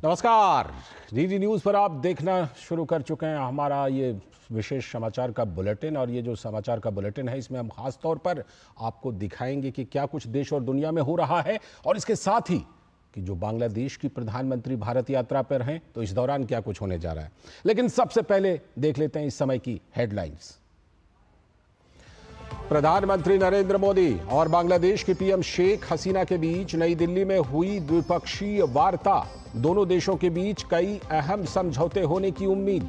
नमस्कार। DD news पर आप देखना शुरू कर चुके हैं हमारा ये विशेष समाचार का बुलेटिन। और ये जो समाचार का बुलेटिन है इसमें हम खास तौर पर आपको दिखाएंगे कि क्या कुछ देश और दुनिया में हो रहा है, और इसके साथ ही कि जो बांग्लादेश की प्रधानमंत्री भारत यात्रा पर हैं तो इस दौरान क्या कुछ होने जा रहा है। लेकिन सबसे पहले देख लेते हैं इस समय की हेडलाइंस। प्रधानमंत्री नरेंद्र मोदी और बांग्लादेश की पीएम शेख हसीना के बीच नई दिल्ली में हुई द्विपक्षीय वार्ता। दोनों देशों के बीच कई अहम समझौते होने की उम्मीद।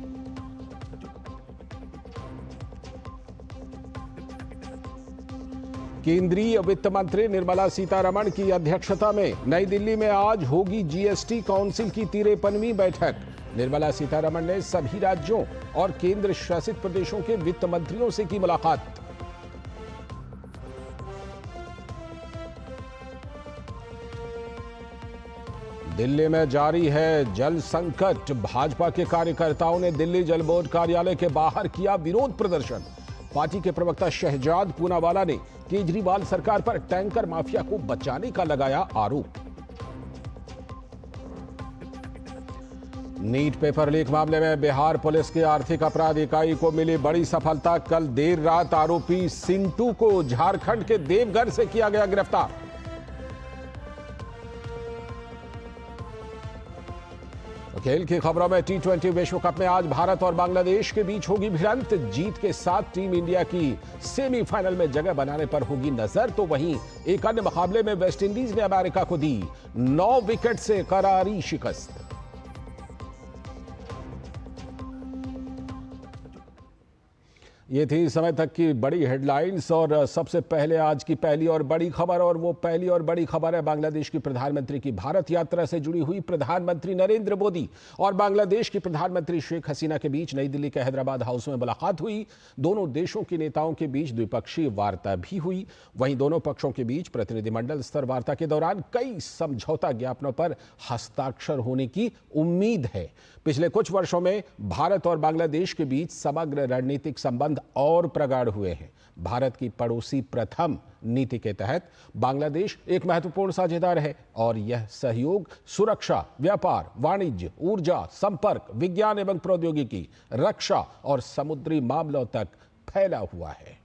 केंद्रीय वित्त मंत्री निर्मला सीतारमण की अध्यक्षता में नई दिल्ली में आज होगी जीएसटी काउंसिल की 53वीं बैठक। निर्मला सीतारमण ने सभी राज्यों और केंद्र शासित प्रदेशों के वित्त मंत्रियों से की मुलाकात। दिल्ली में जारी है जल संकट। भाजपा के कार्यकर्ताओं ने दिल्ली जल बोर्ड कार्यालय के बाहर किया विरोध प्रदर्शन। पार्टी के प्रवक्ता शहजाद पूनावाला ने केजरीवाल सरकार पर टैंकर माफिया को बचाने का लगाया आरोप। नीट पेपर लीक मामले में बिहार पुलिस की आर्थिक अपराध इकाई को मिली बड़ी सफलता। कल देर रात आरोपी सिंटू को झारखंड के देवघर से किया गया गिरफ्तार। खेल की खबरों में टी20 विश्व कप में आज भारत और बांग्लादेश के बीच होगी भिड़ंत। जीत के साथ टीम इंडिया की सेमीफाइनल में जगह बनाने पर होगी नजर। तो वहीं एक अन्य मुकाबले में वेस्टइंडीज ने अमेरिका को दी 9 विकेट से करारी शिकस्त। ये थी समय तक की बड़ी हेडलाइंस। और सबसे पहले आज की पहली और बड़ी खबर, और वो पहली और बड़ी खबर है बांग्लादेश की प्रधानमंत्री की भारत यात्रा से जुड़ी हुई। प्रधानमंत्री नरेंद्र मोदी और बांग्लादेश की प्रधानमंत्री शेख हसीना के बीच नई दिल्ली के हैदराबाद हाउस में मुलाकात हुई। दोनों देशों के नेताओं के बीच द्विपक्षीय वार्ता भी हुई। वहीं दोनों पक्षों के बीच प्रतिनिधिमंडल स्तर वार्ता के दौरान कई समझौता ज्ञापनों पर हस्ताक्षर होने की उम्मीद है। पिछले कुछ वर्षों में भारत और बांग्लादेश के बीच समग्र रणनीतिक संबंध और प्रगाढ़ हुए हैं। भारत की पड़ोसी प्रथम नीति के तहत बांग्लादेश एक महत्वपूर्ण साझेदार है, और यह सहयोग सुरक्षा, व्यापार, वाणिज्य, ऊर्जा, संपर्क, विज्ञान एवं प्रौद्योगिकी, रक्षा और समुद्री मामलों तक फैला हुआ है।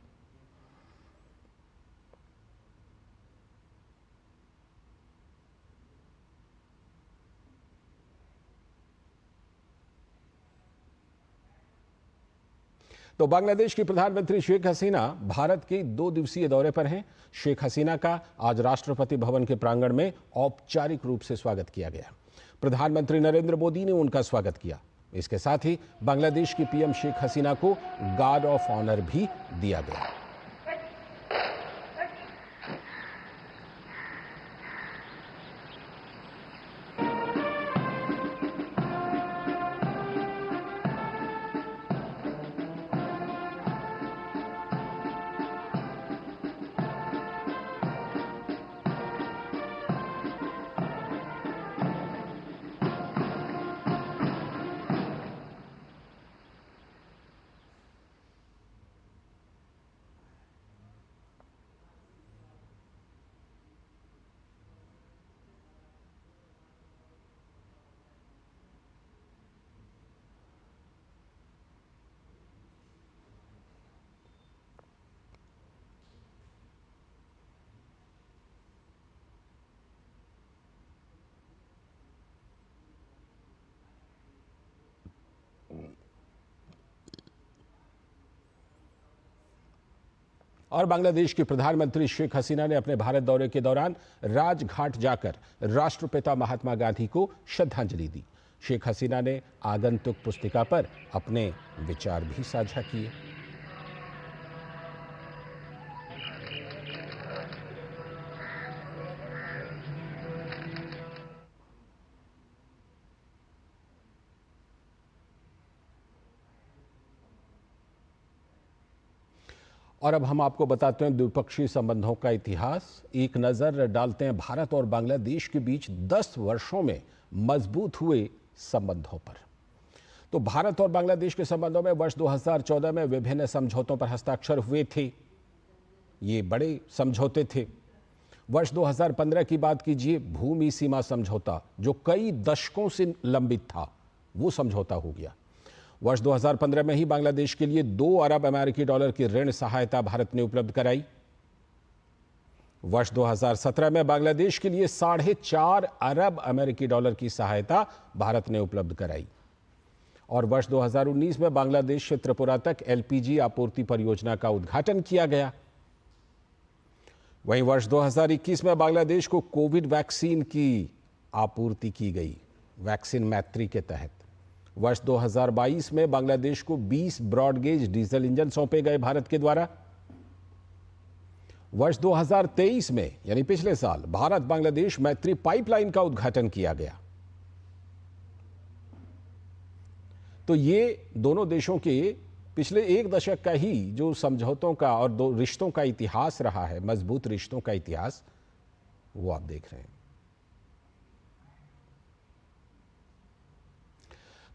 तो बांग्लादेश की प्रधानमंत्री शेख हसीना भारत के 2 दिवसीय दौरे पर हैं। शेख हसीना का आज राष्ट्रपति भवन के प्रांगण में औपचारिक रूप से स्वागत किया गया। प्रधानमंत्री नरेंद्र मोदी ने उनका स्वागत किया। इसके साथ ही बांग्लादेश की पीएम शेख हसीना को गार्ड ऑफ ऑनर भी दिया गया। और बांग्लादेश की प्रधानमंत्री शेख हसीना ने अपने भारत दौरे के दौरान राजघाट जाकर राष्ट्रपिता महात्मा गांधी को श्रद्धांजलि दी। शेख हसीना ने आगंतुक पुस्तिका पर अपने विचार भी साझा किए। और अब हम आपको बताते हैं द्विपक्षीय संबंधों का इतिहास। एक नजर डालते हैं भारत और बांग्लादेश के बीच 10 वर्षों में मजबूत हुए संबंधों पर। तो भारत और बांग्लादेश के संबंधों में वर्ष 2014 में विभिन्न समझौतों पर हस्ताक्षर हुए थे। ये बड़े समझौते थे। वर्ष 2015 की बात कीजिए, भूमि सीमा समझौता जो कई दशकों से लंबित था, वो समझौता हो गया। वर्ष 2015 में ही बांग्लादेश के लिए 2 अरब अमेरिकी डॉलर की ऋण सहायता भारत ने उपलब्ध कराई। वर्ष 2017 में बांग्लादेश के लिए 4.5 अरब अमेरिकी डॉलर की सहायता भारत ने उपलब्ध कराई। और वर्ष 2019 में बांग्लादेश से त्रिपुरा तक एलपीजी आपूर्ति परियोजना का उद्घाटन किया गया। वहीं वर्ष 2021 में बांग्लादेश को कोविड वैक्सीन की आपूर्ति की गई, वैक्सीन मैत्री के तहत। वर्ष 2022 में बांग्लादेश को 20 ब्रॉडगेज डीजल इंजन सौंपे गए भारत के द्वारा। वर्ष 2023 में यानी पिछले साल भारत बांग्लादेश मैत्री पाइपलाइन का उद्घाटन किया गया। तो ये दोनों देशों के पिछले 1 दशक का ही जो समझौतों का और 2 रिश्तों का इतिहास रहा है, मजबूत रिश्तों का इतिहास, वो आप देख रहे हैं।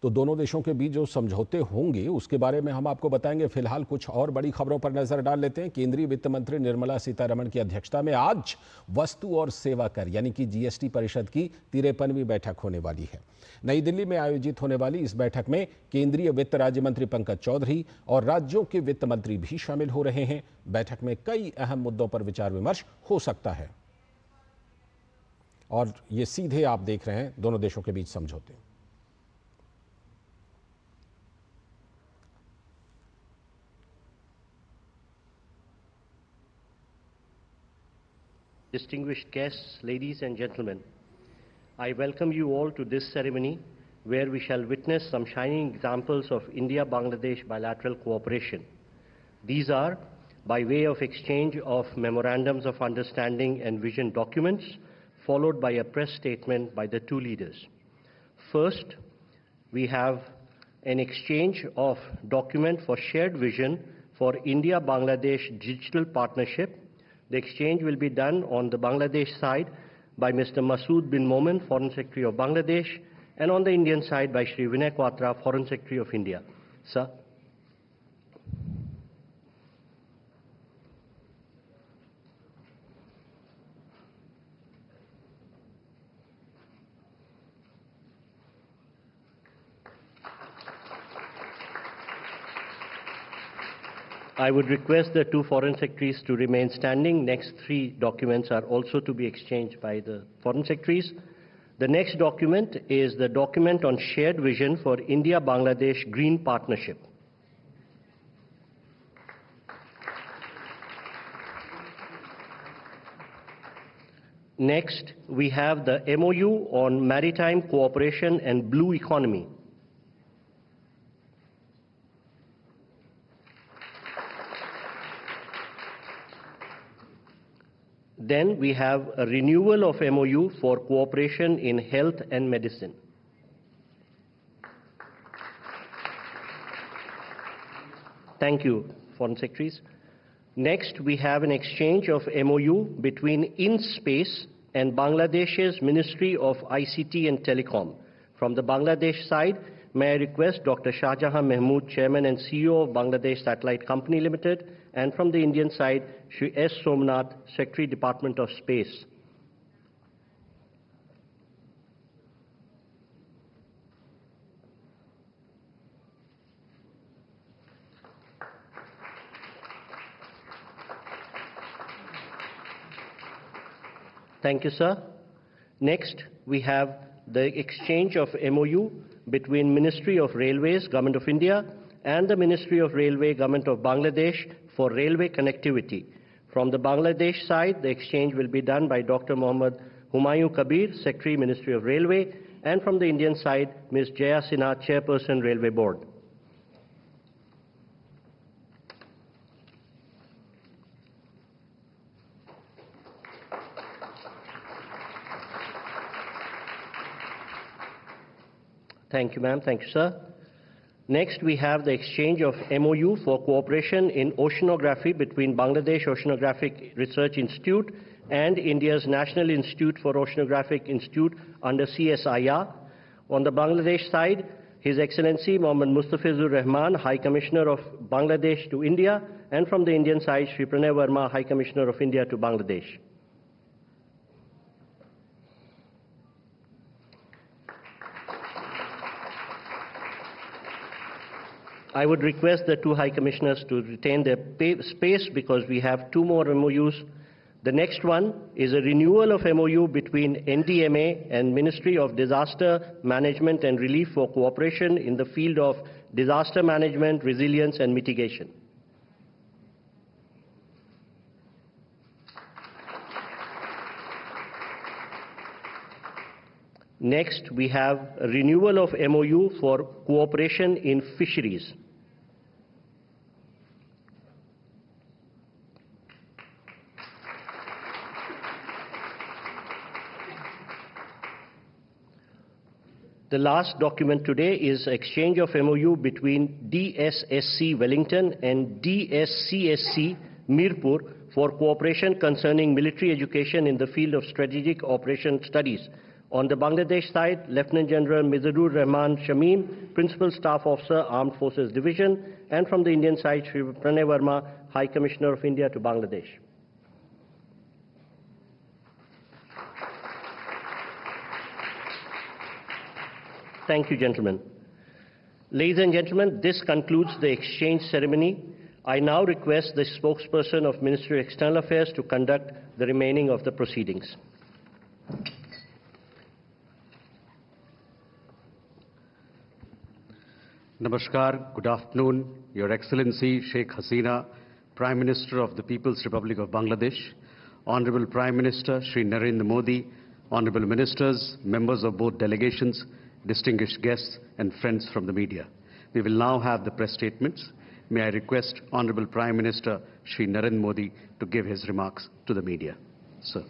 तो दोनों देशों के बीच जो समझौते होंगे उसके बारे में हम आपको बताएंगे। फिलहाल कुछ और बड़ी खबरों पर नजर डाल लेते हैं। केंद्रीय वित्त मंत्री निर्मला सीतारमण की अध्यक्षता में आज वस्तु और सेवा कर यानी कि जीएसटी परिषद की 53वीं बैठक होने वाली है। नई दिल्ली में आयोजित होने वाली इस बैठक में केंद्रीय वित्त राज्य मंत्री पंकज चौधरी और राज्यों के वित्त मंत्री भी शामिल हो रहे हैं। बैठक में कई अहम मुद्दों पर विचार विमर्श हो सकता है और ये सीधे आप देख रहे हैं दोनों देशों के बीच समझौते। Distinguished guests, ladies and gentlemen, I welcome you all to this ceremony where we shall witness some shining examples of India-Bangladesh bilateral cooperation. These are by way of exchange of memorandums of understanding and vision documents, followed by a press statement by the 2 leaders. First, we have an exchange of document for shared vision for India-Bangladesh digital partnership. The exchange will be done on the Bangladesh side by Mr. Masood bin Momen, Foreign Secretary of Bangladesh, and on the Indian side by Shri Vinay Quatra, Foreign Secretary of India. Sir. I would request the 2 foreign secretaries to remain standing. Next 3 documents are also to be exchanged by the foreign secretaries. The next document is the document on shared vision for India-Bangladesh Green Partnership. Next, we have the MOU on maritime cooperation and blue economy. Then we have a renewal of MOU for cooperation in health and medicine. Thank you, Foreign Secretaries. Next, we have an exchange of MOU between InSpace and Bangladesh's Ministry of ICT and Telecom. From the Bangladesh side, may I request Dr. Shahjahan Mahmood, Chairman and CEO of Bangladesh Satellite Company Limited, and from the Indian side, Shri S. Somnath, Secretary, Department of Space. Thank you, sir. Next, we have the exchange of MOU between Ministry of Railways, Government of India, and the Ministry of Railway, Government of Bangladesh for railway connectivity. From the Bangladesh side, the exchange will be done by Dr. Mohammad Humayun Kabir, Secretary, Ministry of Railway, and from the Indian side, Ms. Jaya Sinha, Chairperson, Railway Board. Thank you, ma'am. Thank you, sir. Next, we have the exchange of MOU for cooperation in oceanography between Bangladesh Oceanographic Research Institute and India's National Institute for Oceanographic Institute under CSIR. On the Bangladesh side, His Excellency Mohammad Mustafizur Rahman, High Commissioner of Bangladesh to India, and from the Indian side, Shri Pranay Verma, High Commissioner of India to Bangladesh. I would request the two High Commissioners to retain their space because we have two more MOUs. The next one is a renewal of MOU between NDMA and Ministry of Disaster Management and Relief for cooperation in the field of disaster management, resilience and mitigation. Next, we have a renewal of MOU for cooperation in fisheries. The last document today is exchange of MOU between DSSC Wellington and DSCSC Mirpur for cooperation concerning military education in the field of strategic operation studies. On the Bangladesh side, Lieutenant General Mizurur Rahman Shamim, Principal Staff Officer, Armed Forces Division, and from the Indian side, Shri Pranay Verma, High Commissioner of India to Bangladesh. Thank you, gentlemen. Ladies and gentlemen, this concludes the exchange ceremony. I now request the spokesperson of Ministry of External Affairs to conduct the remaining of the proceedings. Namaskar, good afternoon, Your Excellency Sheikh Hasina, Prime Minister of the People's Republic of Bangladesh, Honorable Prime Minister Shri Narendra Modi, Honorable Ministers, members of both delegations, distinguished guests and friends from the media. We will now have the press statements. May I request Honorable Prime Minister Shri Narendra Modi to give his remarks to the media. Sir.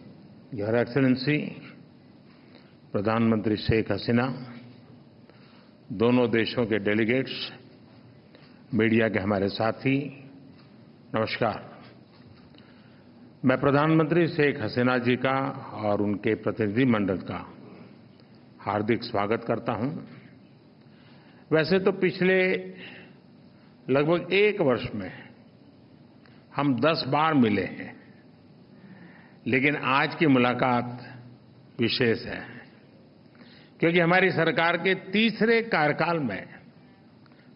Your Excellency, प्रधानमंत्री शेख हसीना, दोनों देशों के delegates, media के हमारे साथी, नमस्कार। मैं प्रधानमंत्री शेख हसीना जी का और उनके प्रतिनिधिमंडल का हार्दिक स्वागत करता हूं। वैसे तो पिछले लगभग 1 वर्ष में हम 10 बार मिले हैं, लेकिन आज की मुलाकात विशेष है क्योंकि हमारी सरकार के तीसरे कार्यकाल में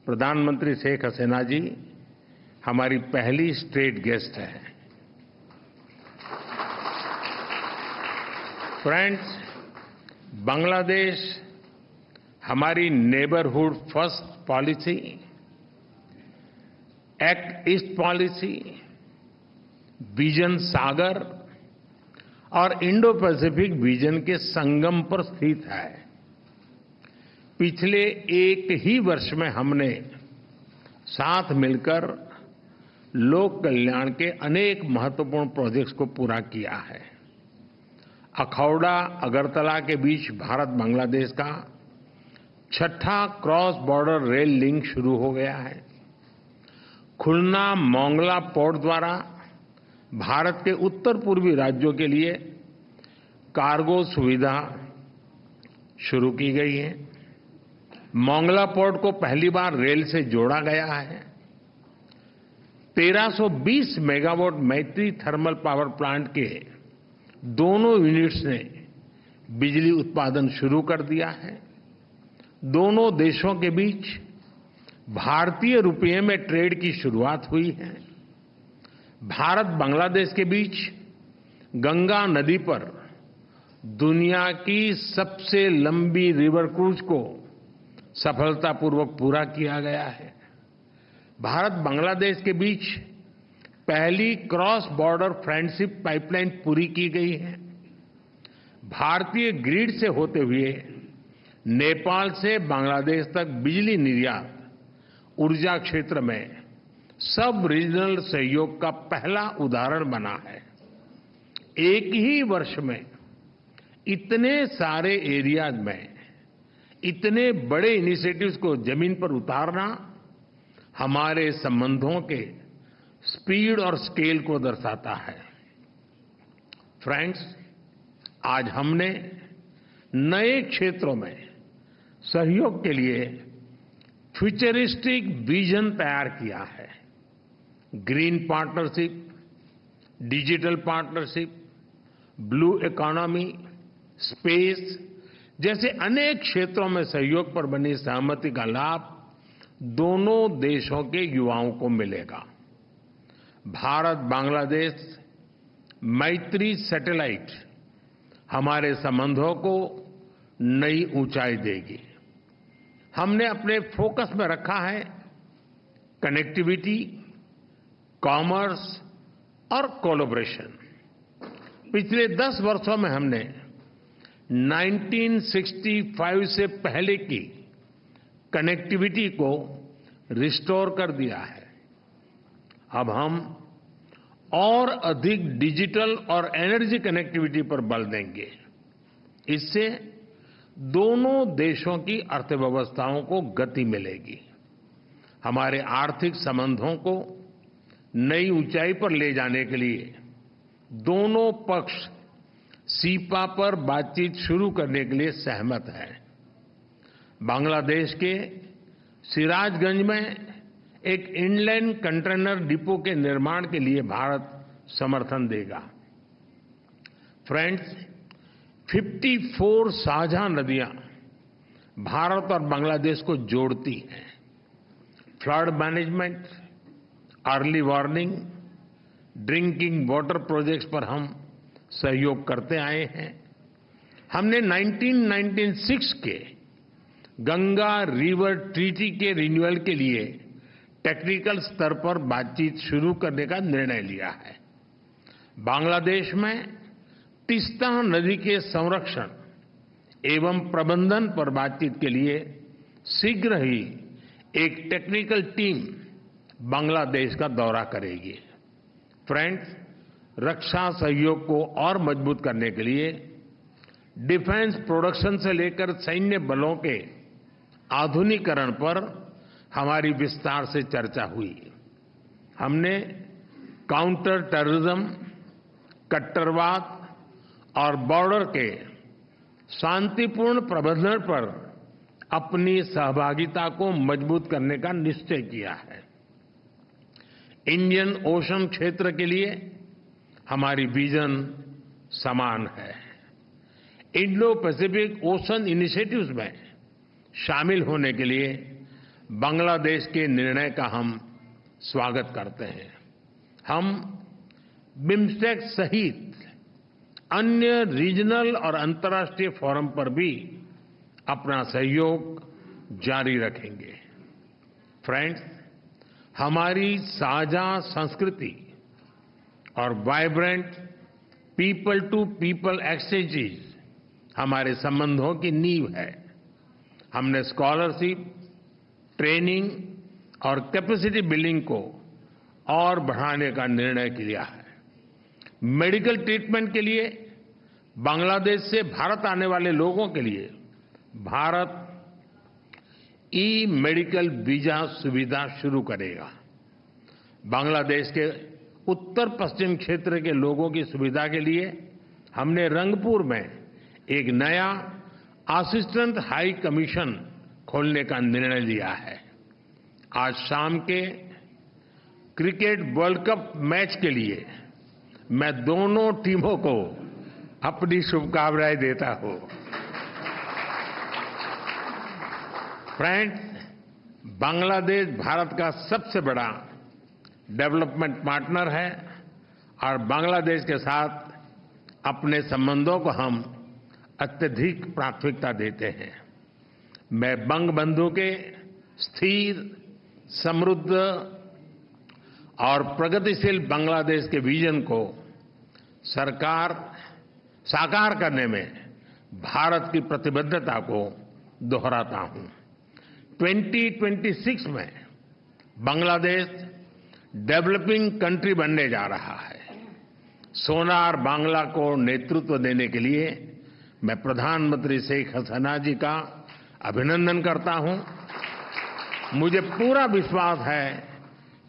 प्रधानमंत्री शेख हसीना जी हमारी पहली स्टेट गेस्ट है। फ्रेंड्स, बांग्लादेश हमारी neighbourhood first policy, act east policy, vision Sagar और इंडो पैसिफिक विजन के संगम पर स्थित है। पिछले 1 ही वर्ष में हमने साथ मिलकर लोक कल्याण के अनेक महत्वपूर्ण प्रोजेक्ट्स को पूरा किया है। अखौड़ा अगरतला के बीच भारत बांग्लादेश का 6ठा क्रॉस बॉर्डर रेल लिंक शुरू हो गया है। खुलना मोंगला पोर्ट द्वारा भारत के उत्तर पूर्वी राज्यों के लिए कार्गो सुविधा शुरू की गई है। मोंगला पोर्ट को पहली बार रेल से जोड़ा गया है। 1320 मेगावाट मैत्री थर्मल पावर प्लांट के दोनों यूनिट्स ने बिजली उत्पादन शुरू कर दिया है। दोनों देशों के बीच भारतीय रुपये में ट्रेड की शुरुआत हुई है। भारत बांग्लादेश के बीच गंगा नदी पर दुनिया की सबसे लंबी रिवर क्रूज को सफलतापूर्वक पूरा किया गया है। भारत बांग्लादेश के बीच पहली क्रॉस बॉर्डर फ्रेंडशिप पाइपलाइन पूरी की गई है। भारतीय ग्रिड से होते हुए नेपाल से बांग्लादेश तक बिजली निर्यात ऊर्जा क्षेत्र में सब रीजनल सहयोग का पहला उदाहरण बना है। एक ही वर्ष में इतने सारे एरियाज में इतने बड़े इनिशिएटिव्स को जमीन पर उतारना हमारे संबंधों के स्पीड और स्केल को दर्शाता है। फ्रेंड्स, आज हमने नए क्षेत्रों में सहयोग के लिए फ्यूचरिस्टिक विजन तैयार किया है। Green partnership, digital partnership, blue economy, space जैसे अनेक क्षेत्रों में सहयोग पर बनी सहमति का लाभ दोनों देशों के युवाओं को मिलेगा। भारत बांग्लादेश मैत्री सैटेलाइट हमारे संबंधों को नई ऊंचाई देगी। हमने अपने फोकस में रखा है कनेक्टिविटी, कॉमर्स और कोलैबोरेशन। पिछले 10 वर्षों में हमने 1965 से पहले की कनेक्टिविटी को रिस्टोर कर दिया है। अब हम और अधिक डिजिटल और एनर्जी कनेक्टिविटी पर बल देंगे। इससे दोनों देशों की अर्थव्यवस्थाओं को गति मिलेगी। हमारे आर्थिक संबंधों को नई ऊंचाई पर ले जाने के लिए दोनों पक्ष सीपा पर बातचीत शुरू करने के लिए सहमत हैं। बांग्लादेश के सिराजगंज में एक इनलैंड कंटेनर डिपो के निर्माण के लिए भारत समर्थन देगा। फ्रेंड्स, 54 साझा नदियां भारत और बांग्लादेश को जोड़ती हैं। Flood management, early warning, drinking water projects पर हम सहयोग करते आए हैं। हमने 1996 के गंगा रिवर ट्रीटी के रिन्यूअल के लिए टेक्निकल स्तर पर बातचीत शुरू करने का निर्णय लिया है। बांग्लादेश में तीस्ता नदी के संरक्षण एवं प्रबंधन पर बातचीत के लिए शीघ्र ही एक टेक्निकल टीम बांग्लादेश का दौरा करेगी। फ्रेंड्स, रक्षा सहयोग को और मजबूत करने के लिए डिफेंस प्रोडक्शन से लेकर सैन्य बलों के आधुनिकीकरण पर हमारी विस्तार से चर्चा हुई। हमने काउंटर टेररिज्म, कट्टरवाद और बॉर्डर के शांतिपूर्ण प्रबंधन पर अपनी सहभागिता को मजबूत करने का निश्चय किया है। इंडियन ओशन क्षेत्र के लिए हमारी विजन समान है। इंडो पैसिफिक ओशन इनिशिएटिव्स में शामिल होने के लिए बांग्लादेश के निर्णय का हम स्वागत करते हैं। हम बिम्स्टेक सहित अन्य रीजनल और अंतर्राष्ट्रीय फोरम पर भी अपना सहयोग जारी रखेंगे। फ्रेंड्स, हमारी साझा संस्कृति और vibrant people to people exchanges हमारे संबंधों की नींव है। हमने स्कॉलरशिप, ट्रेनिंग और कैपेसिटी बिल्डिंग को और बढ़ाने का निर्णय लिया है। मेडिकल ट्रीटमेंट के लिए बांग्लादेश से भारत आने वाले लोगों के लिए भारत ई मेडिकल वीजा सुविधा शुरू करेगा। बांग्लादेश के उत्तर पश्चिम क्षेत्र के लोगों की सुविधा के लिए हमने रंगपुर में एक नया असिस्टेंट हाई कमीशन खोलने का निर्णय लिया है। आज शाम के क्रिकेट वर्ल्ड कप मैच के लिए मैं दोनों टीमों को अपनी शुभकामनाएं देता हूं। फ्रेंड्स, बांग्लादेश भारत का सबसे बड़ा डेवलपमेंट पार्टनर है और बांग्लादेश के साथ अपने संबंधों को हम अत्यधिक प्राथमिकता देते हैं। मैं बंगबंधु के स्थिर, समृद्ध और प्रगतिशील बांग्लादेश के विजन को साकार करने में भारत की प्रतिबद्धता को दोहराता हूं। 2026 में बांग्लादेश डेवलपिंग कंट्री बनने जा रहा है। सोनार बांग्ला को नेतृत्व देने के लिए मैं प्रधानमंत्री शेख हसीना जी का अभिनंदन करता हूं। मुझे पूरा विश्वास है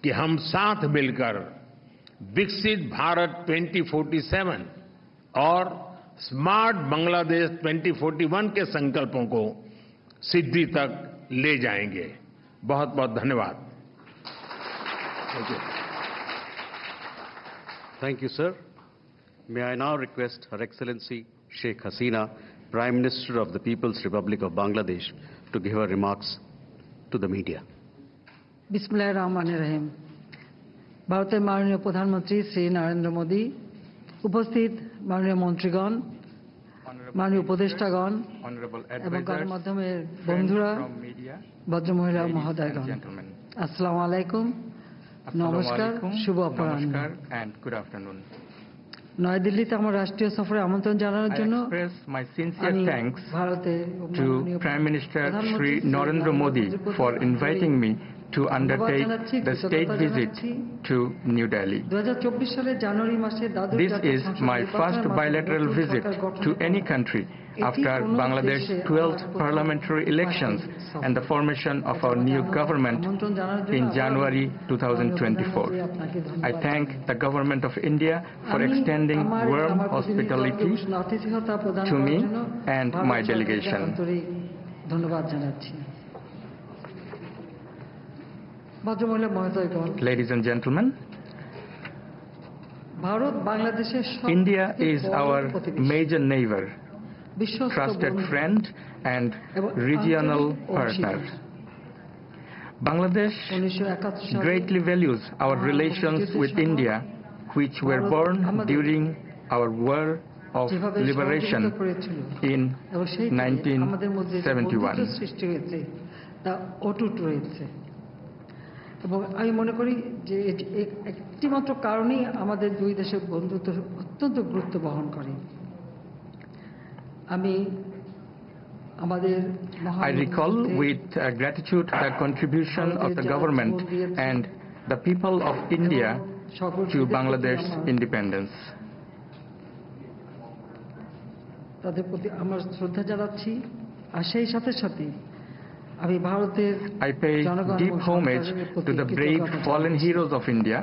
कि हम साथ मिलकर विकसित भारत 2047 और स्मार्ट बांग्लादेश 2041 के संकल्पों को सिद्धि तक ले जाएंगे। बहुत बहुत धन्यवाद। Thank you, sir. May I now request Her Excellency Sheikh Hasina, Prime Minister of the People's Republic of Bangladesh, to give her remarks to the media. বিসমিল্লাহির রহমানির রহিম। ভারতের মাননীয় প্রধানমন্ত্রী শ্রী নরেন্দ্র মোদী, উপস্থিত মাননীয় মন্ত্রীগণ, মাননীয় উপদেষ্টাগণ এবং গণমাধ্যমের বন্ধুরা, ভদ্রমহিলা মহোদয়গণ, আসসালামু আলাইকুম, নমস্কার, শুভ অপরাহ্ন। নয়াদিল্লিতে আমার রাষ্ট্রীয় সফরে আমন্ত্রণ জানানোর জন্য আমি ভারতের to Prime Minister Shri Narendra Modi for inviting me to undertake the state visit to New Delhi. 2024 সালের জানুয়ারি মাসে দাদুর This is my first bilateral visit to any country after Bangladesh's 12th parliamentary elections and the formation of our new government in January 2024. I thank the Government of India for extending warm hospitality to me and my delegation. ধন্যবাদ জানাচ্ছি। ভদ্রমহিলা মহোদয়গণ, Ladies and gentlemen, Bharat বাংলাদেশের India is our major neighbor, বিশ্বস্ত trusted বন্ধু friend and এবং regional আন্তরিক partner. অংশীদার। Bangladesh 1971 সালে greatly values our relations with India, which were born during our war of যেভাবে liberation সহযোগিতা করেছিল in এবং সেই থেকে আমাদের মধ্যে যে বন্ধুত্ব 1971. সৃষ্টি হয়েছে তা অটুট রয়েছে। এবং আমি মনে করি যে একটি মাত্র কারণেই আমাদের দুই দেশের বন্ধুত্ব অত্যন্ত গুরুত্ব বহন করে। আমি আমাদের I recall with gratitude the contribution of the government and the people of India to Bangladesh's independence. তাদের প্রতি আমার শ্রদ্ধা জানাচ্ছি, আর সেই সাথে সাথে আমি ভারতের I pay জনগণ deep এবং homage সরকারের প্রতি to the brave কৃতজ্ঞতা fallen জানাচ্ছি। heroes of India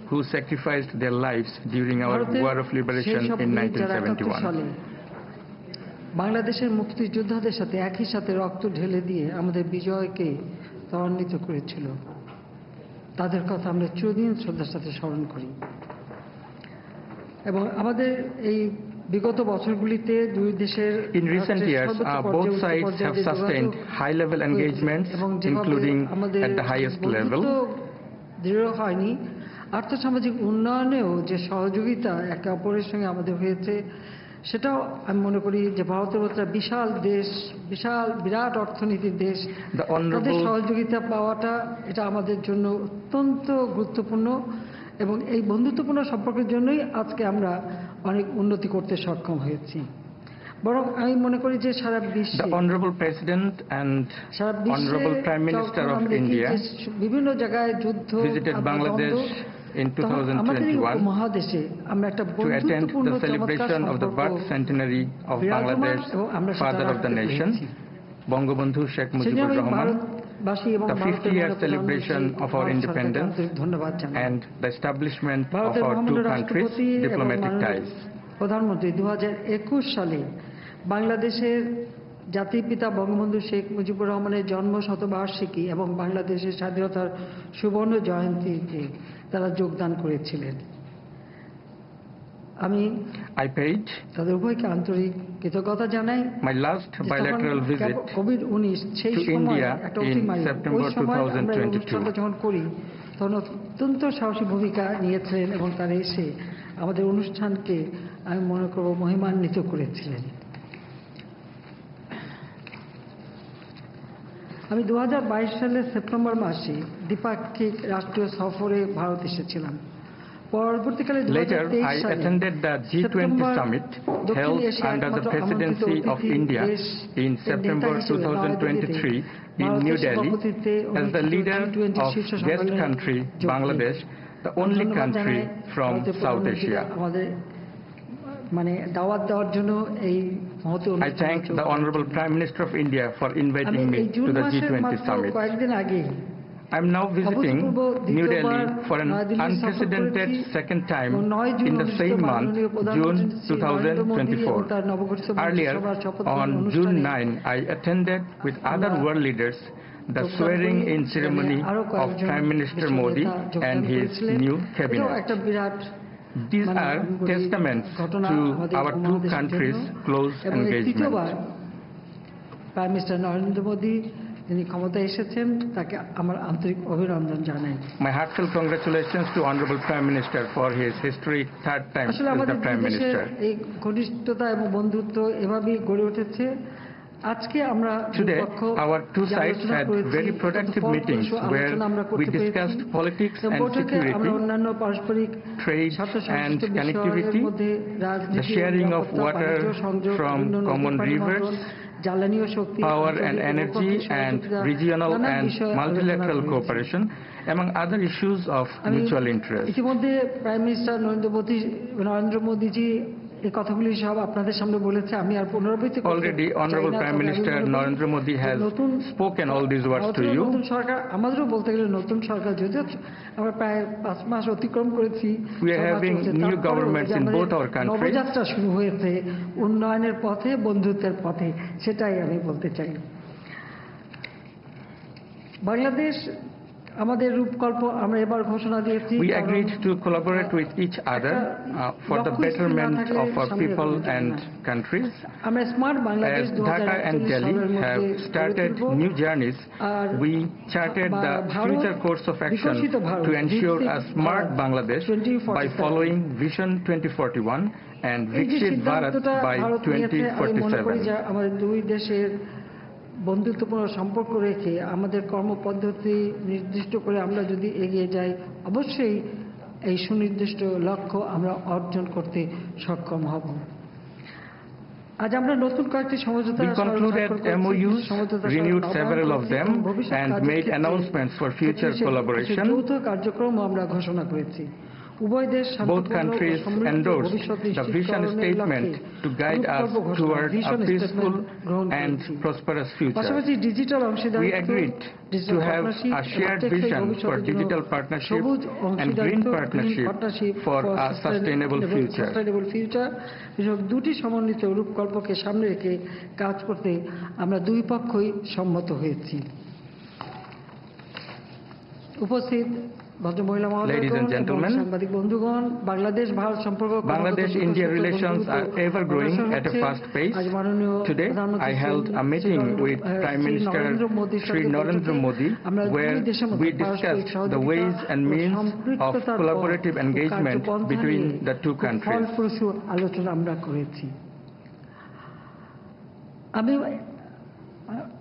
who sacrificed their lives during our ভারতের war of liberation সেই সব in বীর যারা 71 সালে 1971. বাংলাদেশের মুক্তিযোদ্ধাদের সাথে একই সাথে রক্ত ঢেলে দিয়ে আমাদের বিজয়কে ত্বরান্বিত করেছিল, তাদের কথা আমরা চিরদিন শ্রদ্ধার সাথে স্মরণ করি। এবং আমাদের এই বিগত বছরগুলিতে দুই দেশের In recent years, both sides have sustained high-level engagements, including at the highest level. দৃঢ় হয়নি, আর্থসামাজিক উন্নয়নেও যে সহযোগিতা একে অপরের সঙ্গে আমাদের হয়েছে, সেটাও আমি মনে করি যে ভারতের মতো একটা বিশাল দেশ, বিরাট অর্থনীতির দেশ, তাদের সহযোগিতা পাওয়াটা এটা আমাদের জন্য অত্যন্ত গুরুত্বপূর্ণ। এবং এই বন্ধুত্বপূর্ণ সম্পর্কের জন্যই আজকে আমরা অনেক উন্নতি করতে সক্ষম হয়েছি। বরং আমি মনে করি যে সারা বিশ্বে The Honorable President and Honorable Prime Minister of India বিভিন্ন জায়গায় যুদ্ধ visited Bangladesh in আমাদের 2021 মহাদেশে আমরা একটা to attend বন্ধুত্বপূর্ণ the celebration of the birth centenary of Bangladesh, father of the nation, Bangabandhu Sheikh Mujibur Rahman, the 50-year celebration of our independence, and the establishment of our two countries' diplomatic ties. প্রধানমন্ত্রী 2021 সালে বাংলাদেশের জাতির পিতা বঙ্গবন্ধু শেখ মুজিবুর রহমানের জন্ম শতবার্ষিকী এবং বাংলাদেশের স্বাধীনতার সুবর্ণ জয়ন্তীতে তারা যোগদান করেছিলেন। আমি তাদের উভয়কে আন্তরিক কৃতজ্ঞতা জানাই। My last bilateral visit COVID-19 সেই to সময় India একটা in অতিমারি, ওই September সময় আমরা এই 2022. অনুষ্ঠানটা যখন করি তখন অত্যন্ত সাহসী ভূমিকা নিয়েছিলেন এবং তারা এসে আমাদের অনুষ্ঠানকে আমি মনে করব মহিমান্বিত করেছিলেন। আমি 2022 সালের সেপ্টেম্বর মাসে দ্বিপাক্ষিক রাষ্ট্রীয় সফরে ভারত এসেছিলাম। পরবর্তীকালে Later, I attended the G20 summit held under the presidency of India in September 2023 in New Delhi as the leader of guest country Bangladesh, the only country from South Asia. I thank the Honorable Prime Minister of India for inviting me to the G20 summit. I am now visiting New Delhi for an unprecedented second time in the same month, June 2024. Earlier, on June 9, I attended with other world leaders the swearing-in ceremony of Prime Minister Modi and his new cabinet. These are testaments to our two countries' close engagement. Prime Minister Narendra Modi তিনি ক্ষমতায় এসেছেন তাকে আমার আন্তরিক অভিনন্দন জানাই। My heartfelt congratulations to Honorable Prime Minister for his historic third time as the Prime Minister. এই ঘনিষ্ঠতা এবং বন্ধুত্ব এভাবেই গড়ে উঠেছে। আজকে আমরা Today, our two sides had very productive meetings where we discussed politics and security, trade and connectivity, the sharing of water from common rivers, power and energy, and regional and multilateral cooperation, among other issues of mutual interest. ইতিমধ্যে prime minister Narendra মোদীজি এই কথাগুলি সব আপনাদের সামনে বলেছে, আমি আর পুনরাবৃত্তি করতে চাই না। Already Honorable Prime Minister Narendra Modi has spoken all these words to you. নতুন সরকার, আমাদেরও বলতে গেলে নতুন সরকার, যদিও আমরা প্রায় 5 মাস অতিক্রম করেছি, we are having new governments in both our countries. Nabajatra শুরু হয়েছে উন্নয়নের পথে, বন্ধুত্বের পথে, সেটাই আমি বলতে চাই। বাংলাদেশ আমাদের রূপকল্প আমরা এবার ঘোষণা দিয়েছি। We agreed to collaborate with each other for the betterment of our people and countries. আমরা smart Bangladesh As Dhaka and Delhi have started new journeys, we charted the future course of action to ensure a smart Bangladesh by following Vision 2041 and Viksit Bharat by 2047. আমাদের দুই দেশের বন্ধুত্বপূর্ণ সম্পর্ক রেখে আমাদের কর্মপদ্ধতি নির্দিষ্ট করে আমরা যদি এগিয়ে যাই, অবশ্যই এই সুনির্দিষ্ট লক্ষ্য আমরা অর্জন করতে সক্ষম হব। আজ আমরা নতুন কয়েকটি সমঝোতা MOUs, renewed several of them and made announcements for future collaboration. যৌথ কার্যক্রম আমরা ঘোষণা করেছি। Both countries endorsed the vision statement to guide us toward a peaceful and prosperous future. We agreed to have a shared vision for digital partnership and green partnership for a sustainable future. দুটি সমন্বিত রূপকল্পকে সামনে রেখে কাজ করতে আমরা দুই পক্ষই সম্মত হয়েছি। উপস্থিত Ladies and gentlemen, Bangladesh-India relations are ever growing at a fast pace. Today, I held a meeting with Prime Minister Shri Narendra Modi where we discussed the ways and means of collaborative engagement between the two countries.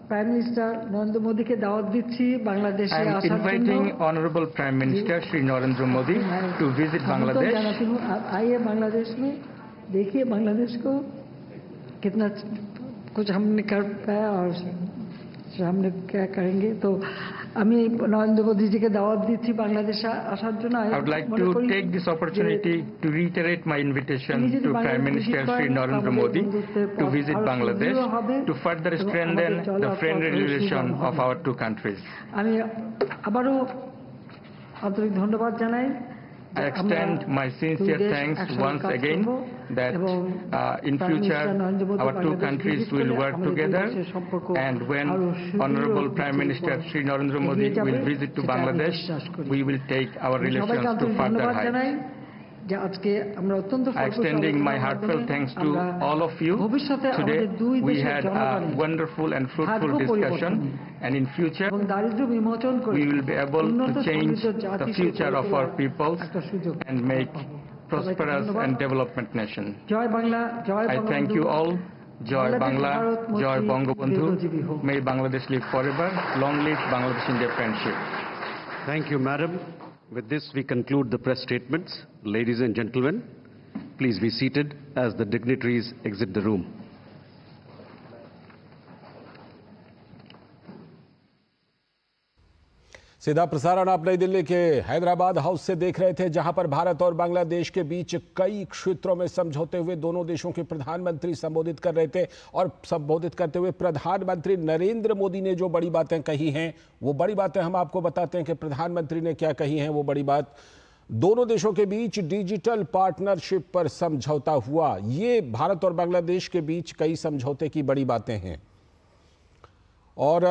Prime minister Narendra মোদীকে দাওয়াত দিচ্ছি বাংলাদেশে আসার জন্য। I am inviting Honorable Prime Minister Shri Narendra Modi to visit Bangladesh. आइए बांग्लादेश में, देखिए बांग्लादेश को कितना कुछ हमने कर पाया और हमने क्या करेंगे। तो আমি নরেন্দ্র মোদীজিকে দাওয়াত দিচ্ছি বাংলাদেশে আসার জন্য। I would like to take this opportunity to reiterate my invitation to Prime Minister Shri Narendra Modi to visit Bangladesh to further strengthen the friendly relation of our two countries. আমি আবারও আন্তরিক ধন্যবাদ জানাই। I extend my sincere thanks once again that in future our two countries will work together, and when Honorable Prime Minister Shri Narendra Modi will visit to Bangladesh, we will take our relations to further heights. Extending my heartfelt thanks to all of you. Today we had a wonderful and fruitful discussion, and in future we will be able to change the future of our peoples and make prosperous and development nation. I thank you all. Joy Bangla, Joy Bangabandhu. May Bangladesh live forever. Long live Bangladesh-India friendship. Thank you, Madam. With this, we conclude the press statements. Ladies and gentlemen, please be seated as the dignitaries exit the room. सीधा प्रसारण आप नई दिल्ली के Hyderabad house से देख रहे थे, जहां पर भारत और बांग्लादेश के बीच कई क्षेत्रों में समझौते हुए दोनों देशों के प्रधानमंत्री संबोधित कर रहे थे। और संबोधित करते हुए प्रधानमंत्री नरेंद्र मोदी ने जो बड़ी बातें कही हैं, वो बड़ी बातें हम आपको बताते हैं कि प्रधानमंत्री ने क्या कही हैं। वो बड़ी बात, दोनों देशों के बीच डिजिटल पार्टनरशिप पर समझौता हुआ। ये भारत और बांग्लादेश के बीच कई समझौते की बड़ी बातें हैं। और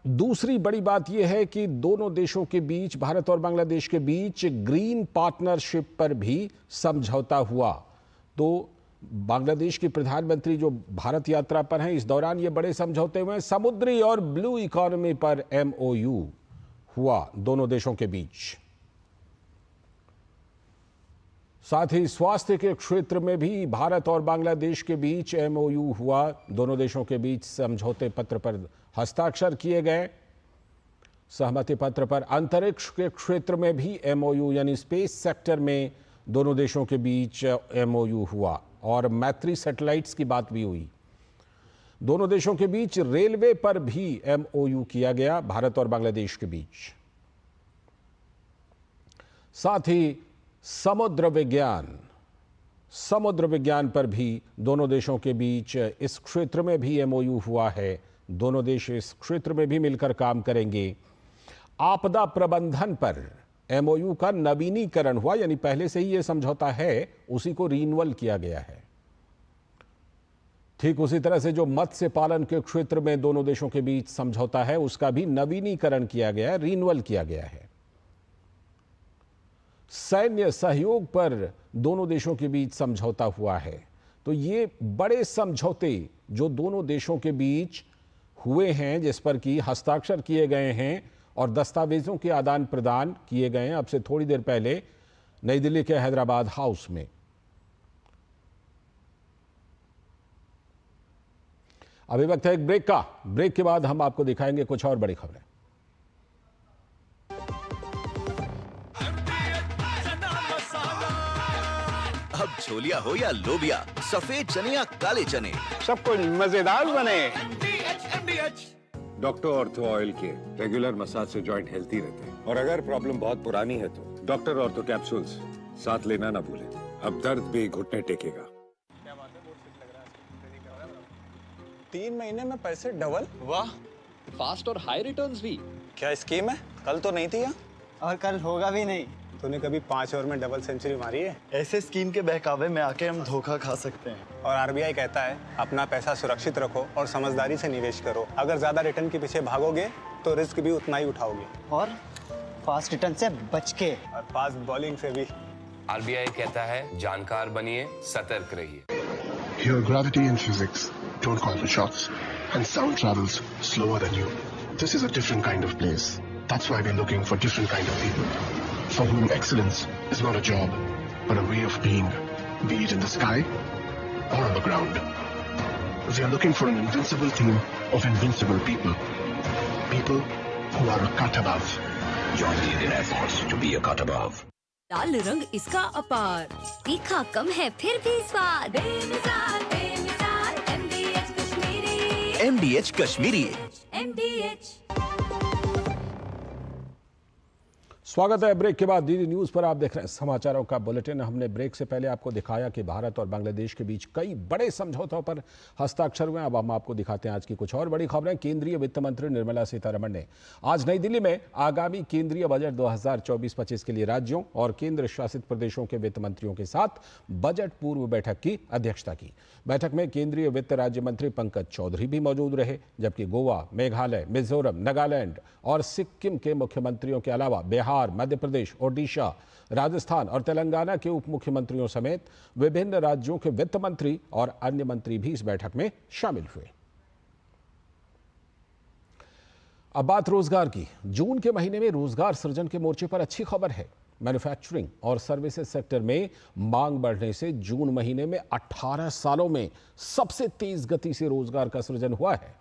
दूसरी बड़ी बात यह है कि दोनों देशों के बीच, भारत और बांग्लादेश के बीच ग्रीन पार्टनरशिप पर भी समझौता हुआ। तो बांग्लादेश की प्रधानमंत्री जो भारत यात्रा पर हैं, इस दौरान ये बड़े समझौते हुए। समुद्री और ब्लू इकोनॉमी पर MOU हुआ दोनों देशों के बीच। साथ ही स्वास्थ्य के क्षेत्र में भी भारत और बांग्लादेश के बीच MOU हुआ। दोनों देशों के बीच समझौते पत्र पर हस्ताक्षर किए गए। सहमति पत्र पर अंतरिक्ष के क्षेत्र में भी MOU यानी स्पेस सेक्टर में दोनों देशों के बीच MOU हुआ और मैत्री सैटेलाइट्स की बात भी हुई। दोनों देशों के बीच रेलवे पर भी MOU किया गया भारत और बांग्लादेश के बीच। साथ ही समुद्र विज्ञान पर भी दोनों देशों के बीच इस क्षेत्र में भी MOU हुआ है। दोनों देश इस क्षेत्र में भी मिलकर काम करेंगे। आपदा प्रबंधन पर MOU का नवीनीकरण हुआ, यानी पहले से ही यह समझौता है, उसी को रिन्यूअल किया गया है। ठीक उसी तरह से जो मत्स्य पालन के क्षेत्र में दोनों देशों के बीच समझौता है, उसका भी नवीनीकरण किया गया है, रिन्यूअल किया गया है। सैन्य सहयोग पर दोनों देशों के बीच समझौता हुआ है। तो ये बड़े समझौते जो दोनों देशों के बीच हुए हैं, जिस पर कि हस्ताक्षर किए गए हैं और दस्तावेजों के आदान प्रदान किए गए हैं अब से थोड़ी देर पहले नई दिल्ली के हैदराबाद हाउस में। अभी वक्त है एक ब्रेक का। ब्रेक के बाद हम आपको दिखाएंगे कुछ और बड़ी खबरें। अब छोलिया हो या लोबिया, सफेद चने या काले चने, सब कुछ मजेदार बने। डॉक्टर ऑर्थो ऑयल के रेगुलर मसाज से जॉइंट हेल्थी रहते हैं। और अगर प्रॉब्लम बहुत पुरानी है तो डॉक्टर ऑर्थो कैप्सूल्स साथ लेना ना भूलें। अब दर्द भी घुटने टेकेगा। 3 महीने में पैसे डबल। वाह, फास्ट और हाई रिटर्न्स भी। क्या स्कीम है? कल तो नहीं थी यहाँ। और कल होगा भी नहीं। तूने कभी 5 ओवर में डबल सेंचुरी मारी है? ऐसे स्कीम के बहकावे में आके हम धोखा खा सकते हैं। और RBI कहता है अपना पैसा सुरक्षित रखो और समझदारी से निवेश करो। अगर ज्यादा रिटर्न के पीछे भागोगे तो रिस्क भी उतना ही उठाओगे। और फास्ट रिटर्न से बच के। और फास्ट बॉलिंग से भी। RBI कहता है जानकार बनिए, सतर्क रहिए। Here gravity and physics don't call for shots and sound travels slower than you. This is a different kind of place. That's why we're looking for different kind of people. For whom excellence is not a job, but a way of being, be it in the sky or on the ground. We are looking for an invincible team of invincible people. People who are a cut above. Join the Indian Air Force to be a cut above. लाल रंग इसका अपार, तीखा कम है फिर भी स्वाद। बेमिसाल MDH Kashmiri. MDH Kashmiri. MDH। स्वागत है। ब्रेक के बाद डीडी न्यूज पर आप देख रहे हैं समाचारों का बुलेटिन। हमने ब्रेक से पहले आपको दिखाया कि भारत और बांग्लादेश के बीच कई बड़े समझौतों पर हस्ताक्षर हुए। अब हम आपको दिखाते हैं आज की कुछ और बड़ी खबरें। केंद्रीय वित्त मंत्री निर्मला सीतारमण ने आज नई दिल्ली में आगामी केंद्रीय बजट 2024-25 के लिए राज्यों और केंद्र शासित प्रदेशों के वित्त मंत्रियों के साथ बजट पूर्व बैठक की अध्यक्षता की। बैठक में केंद्रीय वित्त राज्य मंत्री पंकज चौधरी भी मौजूद रहे, जबकि गोवा, मेघालय, मिजोरम, नागालैंड और सिक्किम के मुख्यमंत्रियों के अलावा बिहार, मध्य प्रदेश, ओडिशा, राजस्थान और तेलंगाना के उप मुख्यमंत्रियों समेत विभिन्न राज्यों के वित्त मंत्री और अन्य मंत्री भी इस बैठक में शामिल हुए। अब बात रोजगार की। जून के महीने में रोजगार सृजन के मोर्चे पर अच्छी खबर है। मैन्युफैक्चरिंग और सर्विसेज सेक्टर में मांग बढ़ने से जून महीने में 18 सालों में सबसे तेज गति से रोजगार का सृजन हुआ है।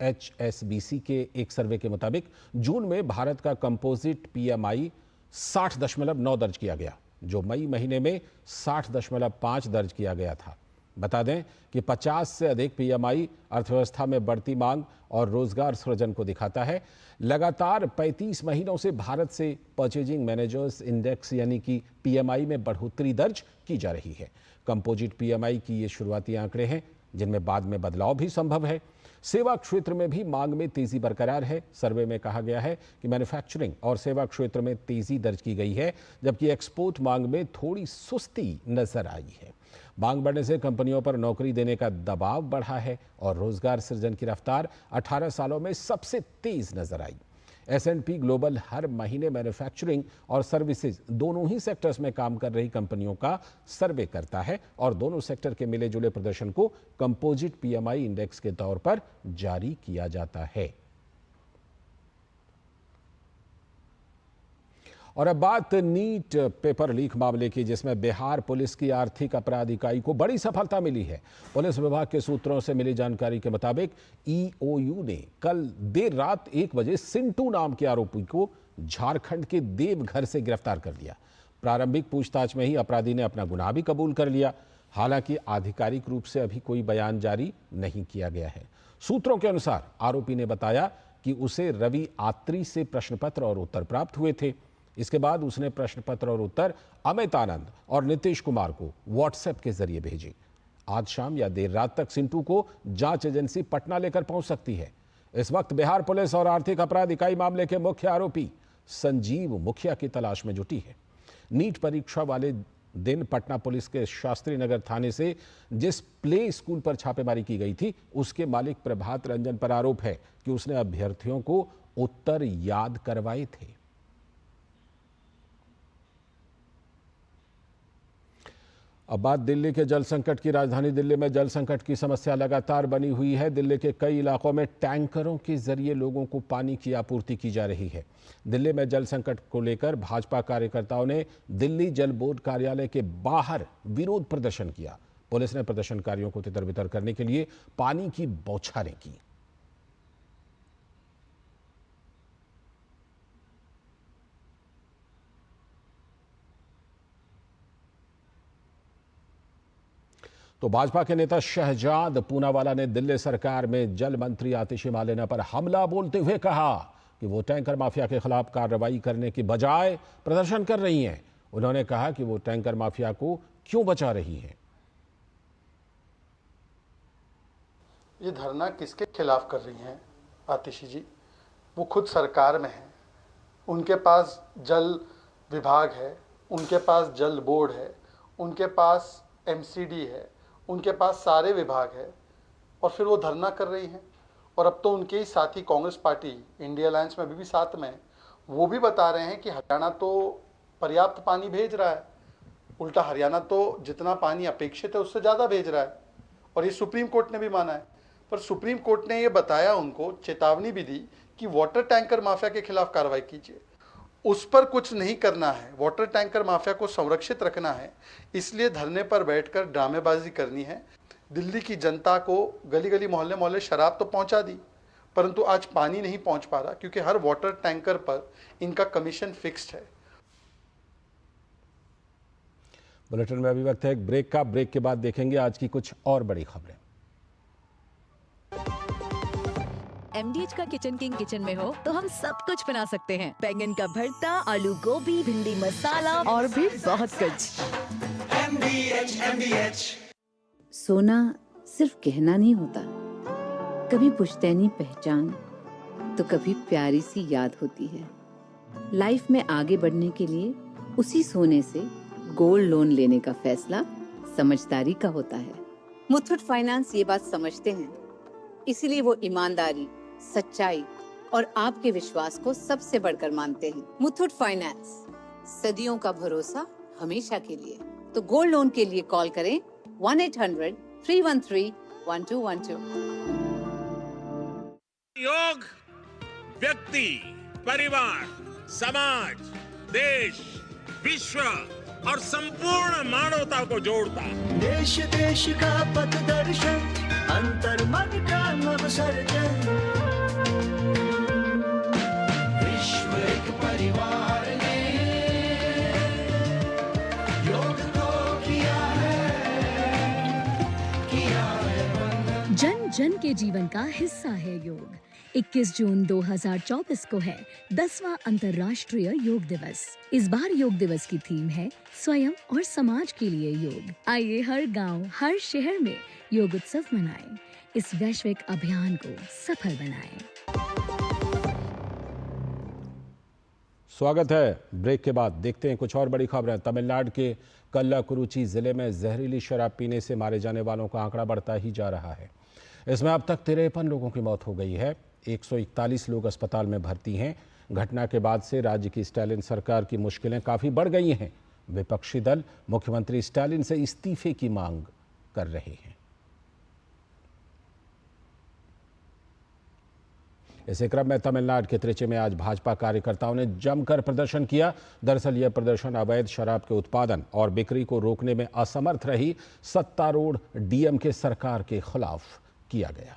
HSBC के एक सर्वे के मुताबिक जून में भारत का कंपोजिट PMI 60.9 दर्ज किया गया, जो मई महीने में 60.5 दर्ज किया गया था। बता दें कि 50 से अधिक PMI अर्थव्यवस्था में बढ़ती मांग और रोजगार सृजन को दिखाता है। लगातार 35 महीनों से भारत से परचेजिंग मैनेजर्स इंडेक्स यानी कि PMI में बढ़ोतरी दर्ज की जा रही है। कंपोजिट PMI की ये शुरुआती आंकड़े हैं, जिनमें बाद में बदलाव भी संभव है। सेवा क्षेत्र में भी मांग में तेजी बरकरार है। सर्वे में कहा गया है कि मैन्युफैक्चरिंग और सेवा क्षेत्र में तेजी दर्ज की गई है, जबकि एक्सपोर्ट मांग में थोड़ी सुस्ती नजर आई है। मांग बढ़ने से कंपनियों पर नौकरी देने का दबाव बढ़ा है और रोजगार सृजन की रफ्तार 18 सालों में सबसे तेज नजर आई। S&P ग्लोबल हर महीने मैन्युफैक्चरिंग और सर्विसेज दोनों ही सेक्टर्स में काम कर रही कंपनियों का सर्वे करता है और दोनों सेक्टर के मिले जुले प्रदर्शन को कंपोजिट PMI इंडेक्स के तौर पर जारी किया जाता है। और अब बात नीट पेपर लीक मामले की, जिसमें बिहार पुलिस की आर्थिक अपराध इकाई को बड़ी सफलता मिली है। पुलिस विभाग के सूत्रों से मिली जानकारी के मुताबिक EOU ने कल देर रात 1 बजे सिंटू नाम के आरोपी को झारखंड के देवघर से गिरफ्तार कर लिया। प्रारंभिक पूछताछ में ही अपराधी ने अपना गुनाह भी कबूल कर लिया। हालांकि आधिकारिक रूप से अभी कोई बयान जारी नहीं किया गया है। सूत्रों के अनुसार आरोपी ने बताया कि उसे रवि आत्री से प्रश्न पत्र और उत्तर प्राप्त हुए थे। इसके बाद उसने प्रश्न पत्र और उत्तर अमित आनंद और नीतीश कुमार को व्हाट्सएप के जरिए भेजे। आज शाम या देर रात तक सिंटू को जांच एजेंसी पटना लेकर पहुंच सकती है। इस वक्त बिहार पुलिस और आर्थिक अपराध इकाई मामले के मुख्य आरोपी संजीव मुखिया की तलाश में जुटी है। नीट परीक्षा वाले दिन पटना पुलिस के शास्त्री नगर थाने से जिस प्ले स्कूल पर छापेमारी की गई थी, उसके मालिक प्रभात रंजन पर आरोप है कि उसने अभ्यर्थियों को उत्तर याद करवाए थे। अब बात दिल्ली के जल संकट की। राजधानी दिल्ली में जल संकट की समस्या लगातार बनी हुई है। दिल्ली के कई इलाकों में टैंकरों के जरिए लोगों को पानी की आपूर्ति की जा रही है। दिल्ली में जल संकट को लेकर भाजपा कार्यकर्ताओं ने दिल्ली जल बोर्ड कार्यालय के बाहर विरोध प्रदर्शन किया। पुलिस ने प्रदर्शनकारियों को तितर-बितर करने के लिए पानी की बौछारें की। तो भाजपा के नेता शहजाद पूनावाला ने दिल्ली सरकार में जल मंत्री आतिशी मालेना पर हमला बोलते हुए कहा कि वो टैंकर माफिया के खिलाफ कार्रवाई करने की बजाय प्रदर्शन कर रही हैं। उन्होंने कहा कि वो टैंकर माफिया को क्यों बचा रही हैं। ये धरना किसके खिलाफ कर रही हैं आतिशी जी? वो खुद सरकार में है, उनके पास जल विभाग है, उनके पास जल बोर्ड है, उनके पास MCD है, उनके पास सारे विभाग है, और फिर वो धरना कर रही हैं। और अब तो उनके ही साथी कांग्रेस पार्टी इंडिया अलायंस में अभी भी साथ में, वो भी बता रहे हैं कि हरियाणा तो पर्याप्त पानी भेज रहा है, उल्टा हरियाणा तो जितना पानी अपेक्षित है उससे ज़्यादा भेज रहा है, और ये सुप्रीम कोर्ट ने भी माना है। पर सुप्रीम कोर्ट ने ये बताया, उनको चेतावनी भी दी कि वाटर टैंकर माफिया के खिलाफ कार्रवाई कीजिए। उस पर कुछ नहीं करना है, वाटर टैंकर माफिया को संरक्षित रखना है, इसलिए धरने पर बैठकर ड्रामेबाजी करनी है। दिल्ली की जनता को गली गली मोहल्ले मोहल्ले शराब तो पहुंचा दी, परंतु आज पानी नहीं पहुंच पा रहा, क्योंकि हर वाटर टैंकर पर इनका कमीशन फिक्स्ड है। बुलेटिन में अभी वक्त है एक ब्रेक का। ब्रेक के बाद देखेंगे आज की कुछ और बड़ी खबरें। MDH का किचन किंग किचन में हो तो हम सब कुछ बना सकते हैं। बैंगन का भरता, आलू गोभी, भिंडी मसाला और भी बहुत कुछ। MDH। सोना सिर्फ गहना नहीं होता, कभी पुश्तैनी पहचान तो कभी प्यारी सी याद होती है। लाइफ में आगे बढ़ने के लिए उसी सोने से गोल्ड लोन लेने का फैसला समझदारी का होता है। मुथूट फाइनेंस ये बात समझते हैं, इसीलिए वो ईमानदारी, सच्चाई और आपके विश्वास को सबसे बढ़कर मानते हैं। मुथूट फाइनेंस, सदियों का भरोसा हमेशा के लिए। तो गोल्ड लोन के लिए कॉल करें 1-800-313-1212। योग व्यक्ति, परिवार, समाज, देश, विश्व और संपूर्ण मानवता को जोड़ता है। देश देश का पथदर्शन, अंतर मन का नवसर्जन, विश्व एक परिवार ने योग को किया है बंधन। जन जन के जीवन का हिस्सा है योग। 21 जून 2024 को है 10वां अंतर्राष्ट्रीय योग दिवस। इस बार योग दिवस की थीम है स्वयं और समाज के लिए योग। आइए हर गांव, हर शहर में योग उत्सव मनाएं। इस वैश्विक अभियान को सफल बनाएं। स्वागत है। ब्रेक के बाद देखते हैं कुछ और बड़ी खबरें। तमिलनाडु के कल्लाकुरुची जिले में जहरीली शराब पीने से मारे जाने वालों का आंकड़ा बढ़ता ही जा रहा है। इसमें अब तक 53 लोगों की मौत हो गई है। 141 लोग अस्पताल में भर्ती हैं। घटना के बाद से राज्य की स्टालिन सरकार की मुश्किलें काफी बढ़ गई हैं। विपक्षी दल मुख्यमंत्री स्टालिन से इस्तीफे की मांग कर रहे हैं। इसी क्रम में तमिलनाडु के त्रिची में आज भाजपा कार्यकर्ताओं ने जमकर प्रदर्शन किया। दरअसल यह प्रदर्शन अवैध शराब के उत्पादन और बिक्री को रोकने में असमर्थ रही सत्तारूढ़ डीएमके सरकार के खिलाफ किया गया।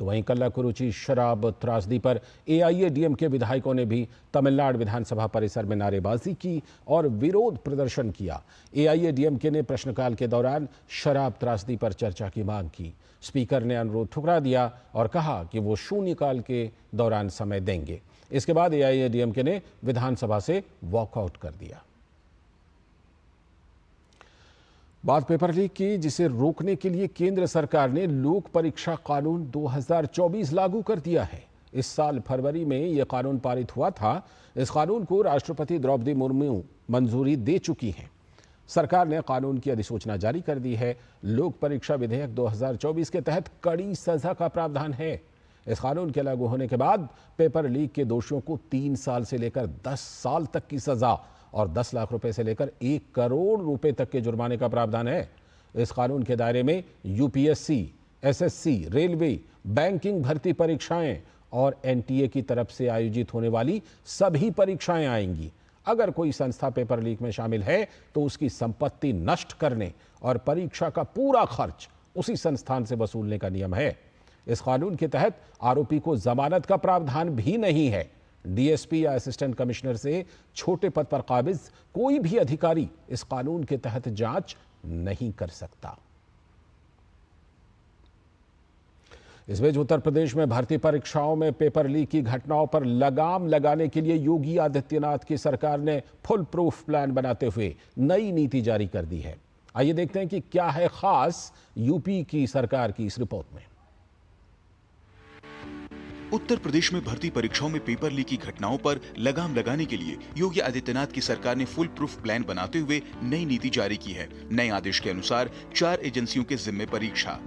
तो वहीं कल्लाकुरुची शराब त्रासदी पर एआईएडीएमके विधायकों ने भी तमिलनाडु विधानसभा परिसर में नारेबाजी की और विरोध प्रदर्शन किया। एआईएडीएमके ने प्रश्नकाल के दौरान शराब त्रासदी पर चर्चा की मांग की। स्पीकर ने अनुरोध ठुकरा दिया और कहा कि वो शून्यकाल के दौरान समय देंगे। इसके बाद एआईएडीएमके ने विधानसभा से वॉकआउट कर दिया। बात पेपर लीक की, जिसे रोकने के लिए केंद्र सरकार ने लोक परीक्षा कानून 2024 लागू कर दिया है। इस साल फरवरी में यह कानून पारित हुआ था। इस कानून को राष्ट्रपति द्रौपदी मुर्मू मंजूरी दे चुकी हैं। सरकार ने कानून की अधिसूचना जारी कर दी है। लोक परीक्षा विधेयक 2024 के तहत कड़ी सजा का प्रावधान है। इस कानून के लागू होने के बाद पेपर लीक के दोषियों को 3 साल से लेकर 10 साल तक की सजा और 10 लाख रुपए से लेकर 1 करोड़ रुपए तक के जुर्माने का प्रावधान है। इस कानून के दायरे में यूपीएससी, एसएससी, रेलवे, बैंकिंग भर्ती परीक्षाएं और एनटीए की तरफ से आयोजित होने वाली सभी परीक्षाएं आएंगी। अगर कोई संस्था पेपर लीक में शामिल है तो उसकी संपत्ति नष्ट करने और परीक्षा का पूरा खर्च उसी संस्थान से वसूलने का नियम है। इस कानून के तहत आरोपी को जमानत का प्रावधान भी नहीं है। डीएसपी या असिस्टेंट कमिश्नर से छोटे पद पर काबिज कोई भी अधिकारी इस कानून के तहत जांच नहीं कर सकता। इस बीच उत्तर प्रदेश में भर्ती परीक्षाओं में पेपर लीक की घटनाओं पर लगाम लगाने के लिए योगी आदित्यनाथ की सरकार ने फुल प्रूफ प्लान बनाते हुए नई नीति जारी कर दी है। आइए देखते हैं कि क्या है खास यूपी की सरकार की इस रिपोर्ट में। उत्तर प्रदेश में भर्ती परीक्षाओं में पेपर लीक की घटनाओं पर लगाम लगाने के लिए योगी आदित्यनाथ की सरकार ने फुल प्रूफ प्लान बनाते हुए नई नीति जारी की है। नए आदेश के अनुसार 4 एजेंसियों के जिम्मे परीक्षा।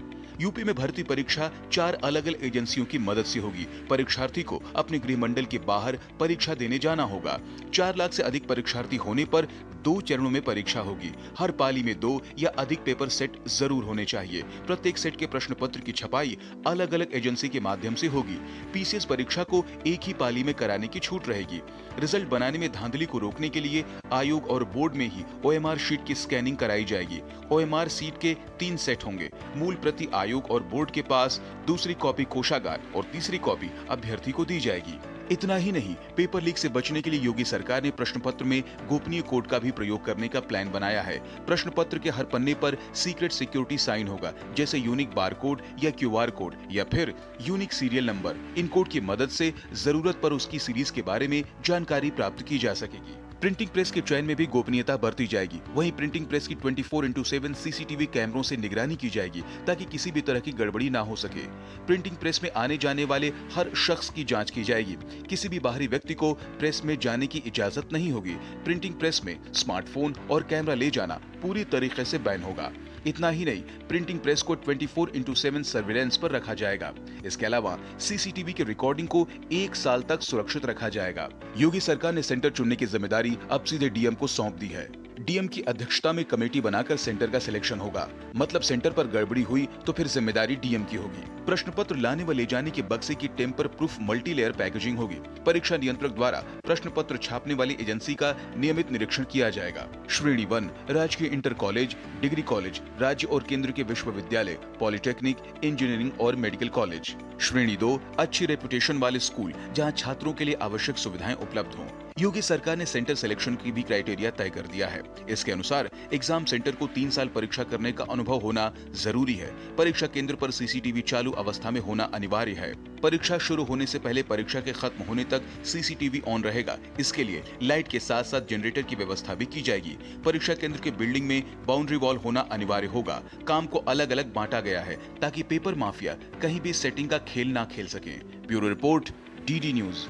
यूपी में भर्ती परीक्षा 4 अलग अलग एजेंसियों की मदद से होगी। परीक्षार्थी को अपने गृह मंडल के बाहर परीक्षा देने जाना होगा। 4 लाख से अधिक परीक्षार्थी होने पर 2 चरणों में परीक्षा होगी। हर पाली में 2 या अधिक पेपर सेट जरूर होने चाहिए। प्रत्येक सेट के प्रश्न पत्र की छपाई अलग अलग एजेंसी के माध्यम से होगी। पीसीएस परीक्षा को एक ही पाली में कराने की छूट रहेगी। रिजल्ट बनाने में धांधली को रोकने के लिए आयोग और बोर्ड में ही ओएमआर शीट की स्कैनिंग कराई जाएगी। ओएमआर शीट के 3 सेट होंगे। मूल प्रति आयोग और बोर्ड के पास, दूसरी कॉपी कोषागार और तीसरी कॉपी अभ्यर्थी को दी जाएगी। इतना ही नहीं, पेपर लीक से बचने के लिए योगी सरकार ने प्रश्न पत्र में गोपनीय कोड का भी प्रयोग करने का प्लान बनाया है। प्रश्न पत्र के हर पन्ने पर सीक्रेट सिक्योरिटी साइन होगा, जैसे यूनिक बारकोड या क्यूआर कोड या फिर यूनिक सीरियल नंबर। इन कोड की मदद से जरूरत पर उसकी सीरीज के बारे में जानकारी प्राप्त की जा सकेगी। प्रिंटिंग प्रेस के चयन में भी गोपनीयता बरती जाएगी। वहीं प्रिंटिंग प्रेस की 24/7 सीसीटीवी कैमरों से निगरानी की जाएगी ताकि किसी भी तरह की गड़बड़ी ना हो सके। प्रिंटिंग प्रेस में आने जाने वाले हर शख्स की जांच की जाएगी। किसी भी बाहरी व्यक्ति को प्रेस में जाने की इजाजत नहीं होगी। प्रिंटिंग प्रेस में स्मार्टफोन और कैमरा ले जाना पूरी तरीके से बैन होगा। इतना ही नहीं, प्रिंटिंग प्रेस को 24/7 सर्विलेंस पर रखा जाएगा। इसके अलावा सीसीटीवी की रिकॉर्डिंग को 1 साल तक सुरक्षित रखा जाएगा। योगी सरकार ने सेंटर चुनने की जिम्मेदारी अब सीधे डीएम को सौंप दी है। डीएम की अध्यक्षता में कमेटी बनाकर सेंटर का सिलेक्शन होगा। मतलब सेंटर पर गड़बड़ी हुई तो फिर जिम्मेदारी डीएम की होगी। प्रश्न पत्र लाने व ले जाने के बक्से की टेम्पर प्रूफ मल्टीलेयर पैकेजिंग होगी। परीक्षा नियंत्रक द्वारा प्रश्न पत्र छापने वाली एजेंसी का नियमित निरीक्षण किया जाएगा। श्रेणी 1 राजकीय इंटर कॉलेज, डिग्री कॉलेज, राज्य और केंद्र के विश्वविद्यालय, पॉलिटेक्निक, इंजीनियरिंग और मेडिकल कॉलेज। श्रेणी 2 अच्छी रेपुटेशन वाले स्कूल जहां छात्रों के लिए आवश्यक सुविधाएं उपलब्ध हों। योगी सरकार ने सेंटर सिलेक्शन की भी क्राइटेरिया तय कर दिया है। इसके अनुसार एग्जाम सेंटर को 3 साल परीक्षा करने का अनुभव होना जरूरी है। परीक्षा केंद्र पर सीसीटीवी चालू अवस्था में होना अनिवार्य है। परीक्षा शुरू होने से पहले परीक्षा के खत्म होने तक सीसीटीवी ऑन रहेगा। इसके लिए लाइट के साथ साथ जनरेटर की व्यवस्था भी की जाएगी। परीक्षा केंद्र के बिल्डिंग में बाउंड्री वॉल होना अनिवार्य होगा। काम को अलग अलग बांटा गया है ताकि पेपर माफिया कहीं भी सेटिंग का खेल ना खेल सके। Bureau report, DD news.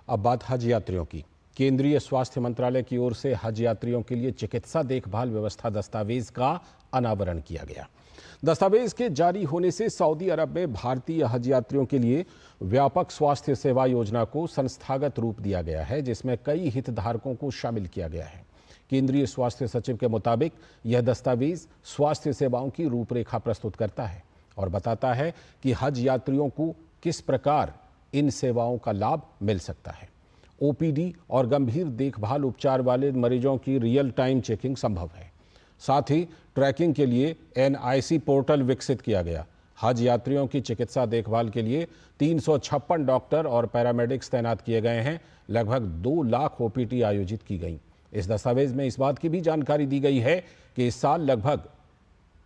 अब बात हज यात्रियों की। केंद्रीय स्वास्थ्य मंत्रालय की ओर से हज यात्रियों के लिए चिकित्सा देखभाल व्यवस्था दस्तावेज का अनावरण किया गया। दस्तावेज के जारी होने से सऊदी अरब में भारतीय हज यात्रियों के लिए व्यापक स्वास्थ्य सेवा योजना को संस्थागत रूप दिया गया है, जिसमें कई हितधारकों को शामिल किया गया है। केंद्रीय स्वास्थ्य सचिव के मुताबिक यह दस्तावेज स्वास्थ्य सेवाओं की रूपरेखा प्रस्तुत करता है और बताता है कि हज यात्रियों को किस प्रकार इन सेवाओं का लाभ मिल सकता है। ओपीडी और गंभीर देखभाल उपचार वाले मरीजों की रियल टाइम चेकिंग संभव है। साथ ही ट्रैकिंग के लिए NIC पोर्टल विकसित किया गया। हज यात्रियों की चिकित्सा देखभाल के लिए 356 डॉक्टर और पैरामेडिक्स तैनात किए गए हैं। लगभग 2 लाख OPD आयोजित की गई। इस दस्तावेज में इस बात की भी जानकारी दी गई है कि इस साल लगभग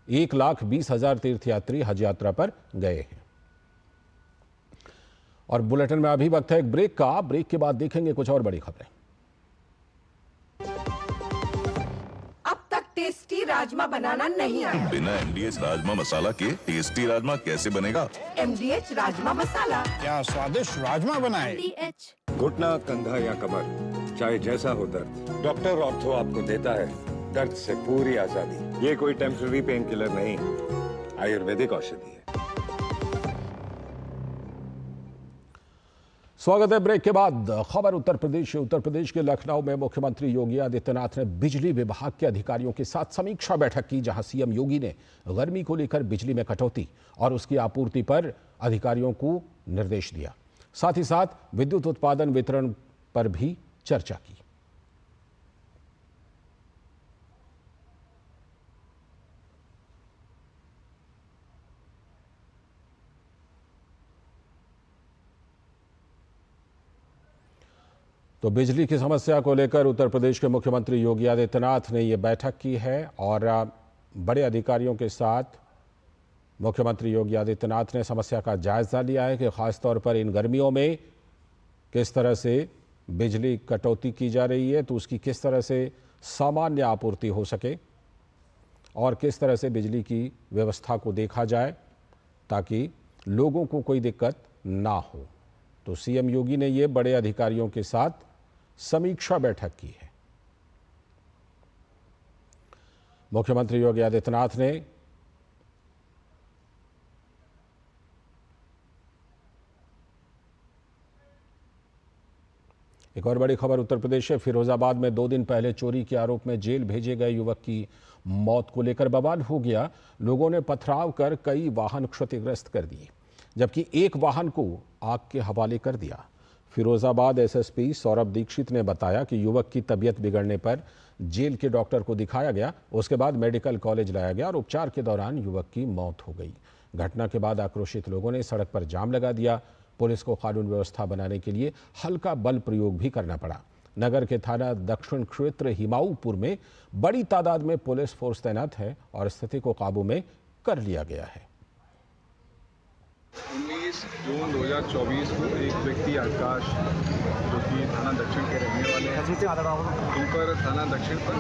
1,20,000 तीर्थयात्री हज यात्रा पर गए हैं। और बुलेटिन में अभी वक्त है एक ब्रेक का। ब्रेक के बाद देखेंगे कुछ और बड़ी खबरें। अब तक टेस्टी राजमा बनाना नहीं आया। बिना MDH राजमा मसाला के टेस्टी राजमा कैसे बनेगा? MDH राजमा मसाला। क्या स्वादिष्ट राजमा बनाए। घुटना, कंधा या कमर, चाहे जैसा हो दर्द, डॉक्टर ऑर्थो आपको देता है दर्द से पूरी आजादी। ये कोई टेम्पररी पेन किलर नहीं, आयुर्वेदिक औषधि है। स्वागत है ब्रेक के बाद। खबर उत्तर प्रदेश के लखनऊ में मुख्यमंत्री योगी आदित्यनाथ ने बिजली विभाग के अधिकारियों के साथ समीक्षा बैठक की, जहां सीएम योगी ने गर्मी को लेकर बिजली में कटौती और उसकी आपूर्ति पर अधिकारियों को निर्देश दिया। साथ ही साथ विद्युत उत्पादन वितरण पर भी चर्चा की। तो बिजली की समस्या को लेकर उत्तर प्रदेश के मुख्यमंत्री योगी आदित्यनाथ ने ये बैठक की है और बड़े अधिकारियों के साथ मुख्यमंत्री योगी आदित्यनाथ ने समस्या का जायजा लिया है कि खासतौर पर इन गर्मियों में किस तरह से बिजली कटौती की जा रही है, तो उसकी किस तरह से सामान्य आपूर्ति हो सके और किस तरह से बिजली की व्यवस्था को देखा जाए ताकि लोगों को कोई दिक्कत ना हो। तो सीएम योगी ने ये बड़े अधिकारियों के साथ समीक्षा बैठक की है। मुख्यमंत्री योगी आदित्यनाथ ने एक और बड़ी खबर उत्तर प्रदेश से। फिरोजाबाद में 2 दिन पहले चोरी के आरोप में जेल भेजे गए युवक की मौत को लेकर बवाल हो गया। लोगों ने पथराव कर कई वाहन क्षतिग्रस्त कर दिए, जबकि एक वाहन को आग के हवाले कर दिया। फिरोजाबाद SSP सौरभ दीक्षित ने बताया कि युवक की तबीयत बिगड़ने पर जेल के डॉक्टर को दिखाया गया, उसके बाद मेडिकल कॉलेज लाया गया और उपचार के दौरान युवक की मौत हो गई। घटना के बाद आक्रोशित लोगों ने सड़क पर जाम लगा दिया। पुलिस को कानून व्यवस्था बनाने के लिए हल्का बल प्रयोग भी करना पड़ा। नगर के थाना दक्षिण क्षेत्र हिमाऊपुर में बड़ी तादाद में पुलिस फोर्स तैनात है और स्थिति को काबू में कर लिया गया है। 19 जून 2024 को एक व्यक्ति आकाश, जो कि थाना दक्षिण के रहने वाले हैं, इन पर थाना दक्षिण पर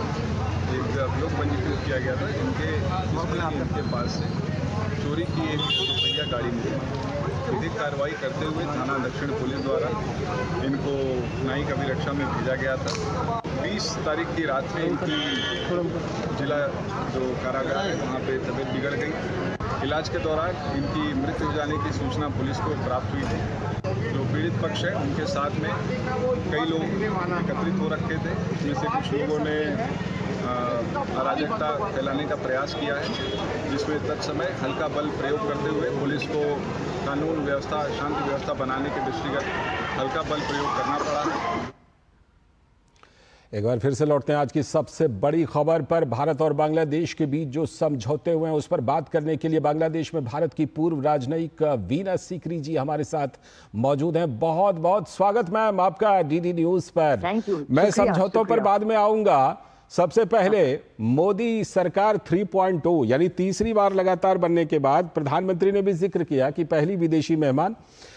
एक अभियोग पंजीकृत किया गया था। इनके पास से चोरी की एक पहिया गाड़ी मिली। विधिक कार्रवाई करते हुए थाना दक्षिण पुलिस द्वारा इनको न्यायिक अभिरक्षा में भेजा गया था। 20 तारीख की रात में इनकी जिला जो कारागार है वहाँ पे तबीयत बिगड़ गई। इलाज के दौरान इनकी मृत्यु हो जाने की सूचना पुलिस को प्राप्त हुई थी। जो पीड़ित पक्ष है उनके साथ में कई लोग एकत्रित हो रखे थे। उसमें से कुछ लोगों ने अराजकता फैलाने का प्रयास किया है, जिसमें तत्समय हल्का बल प्रयोग करते हुए पुलिस को कानून व्यवस्था, शांति व्यवस्था बनाने के दृष्टिगत हल्का बल प्रयोग करना पड़ा है। एक बार फिर से लौटते हैं आज की सबसे बड़ी खबर पर। भारत और बांग्लादेश के बीच जो समझौते हुए हैं उस पर बात करने के लिए बांग्लादेश में भारत की पूर्व राजनयिक वीना सीकरी जी हमारे साथ मौजूद हैं। बहुत बहुत स्वागत मैम आपका डीडी न्यूज पर। मैं समझौतों पर बाद में आऊंगा। सबसे पहले मोदी सरकार 3.0 यानी तीसरी बार लगातार बनने के बाद प्रधानमंत्री ने भी जिक्र किया कि पहली विदेशी मेहमान,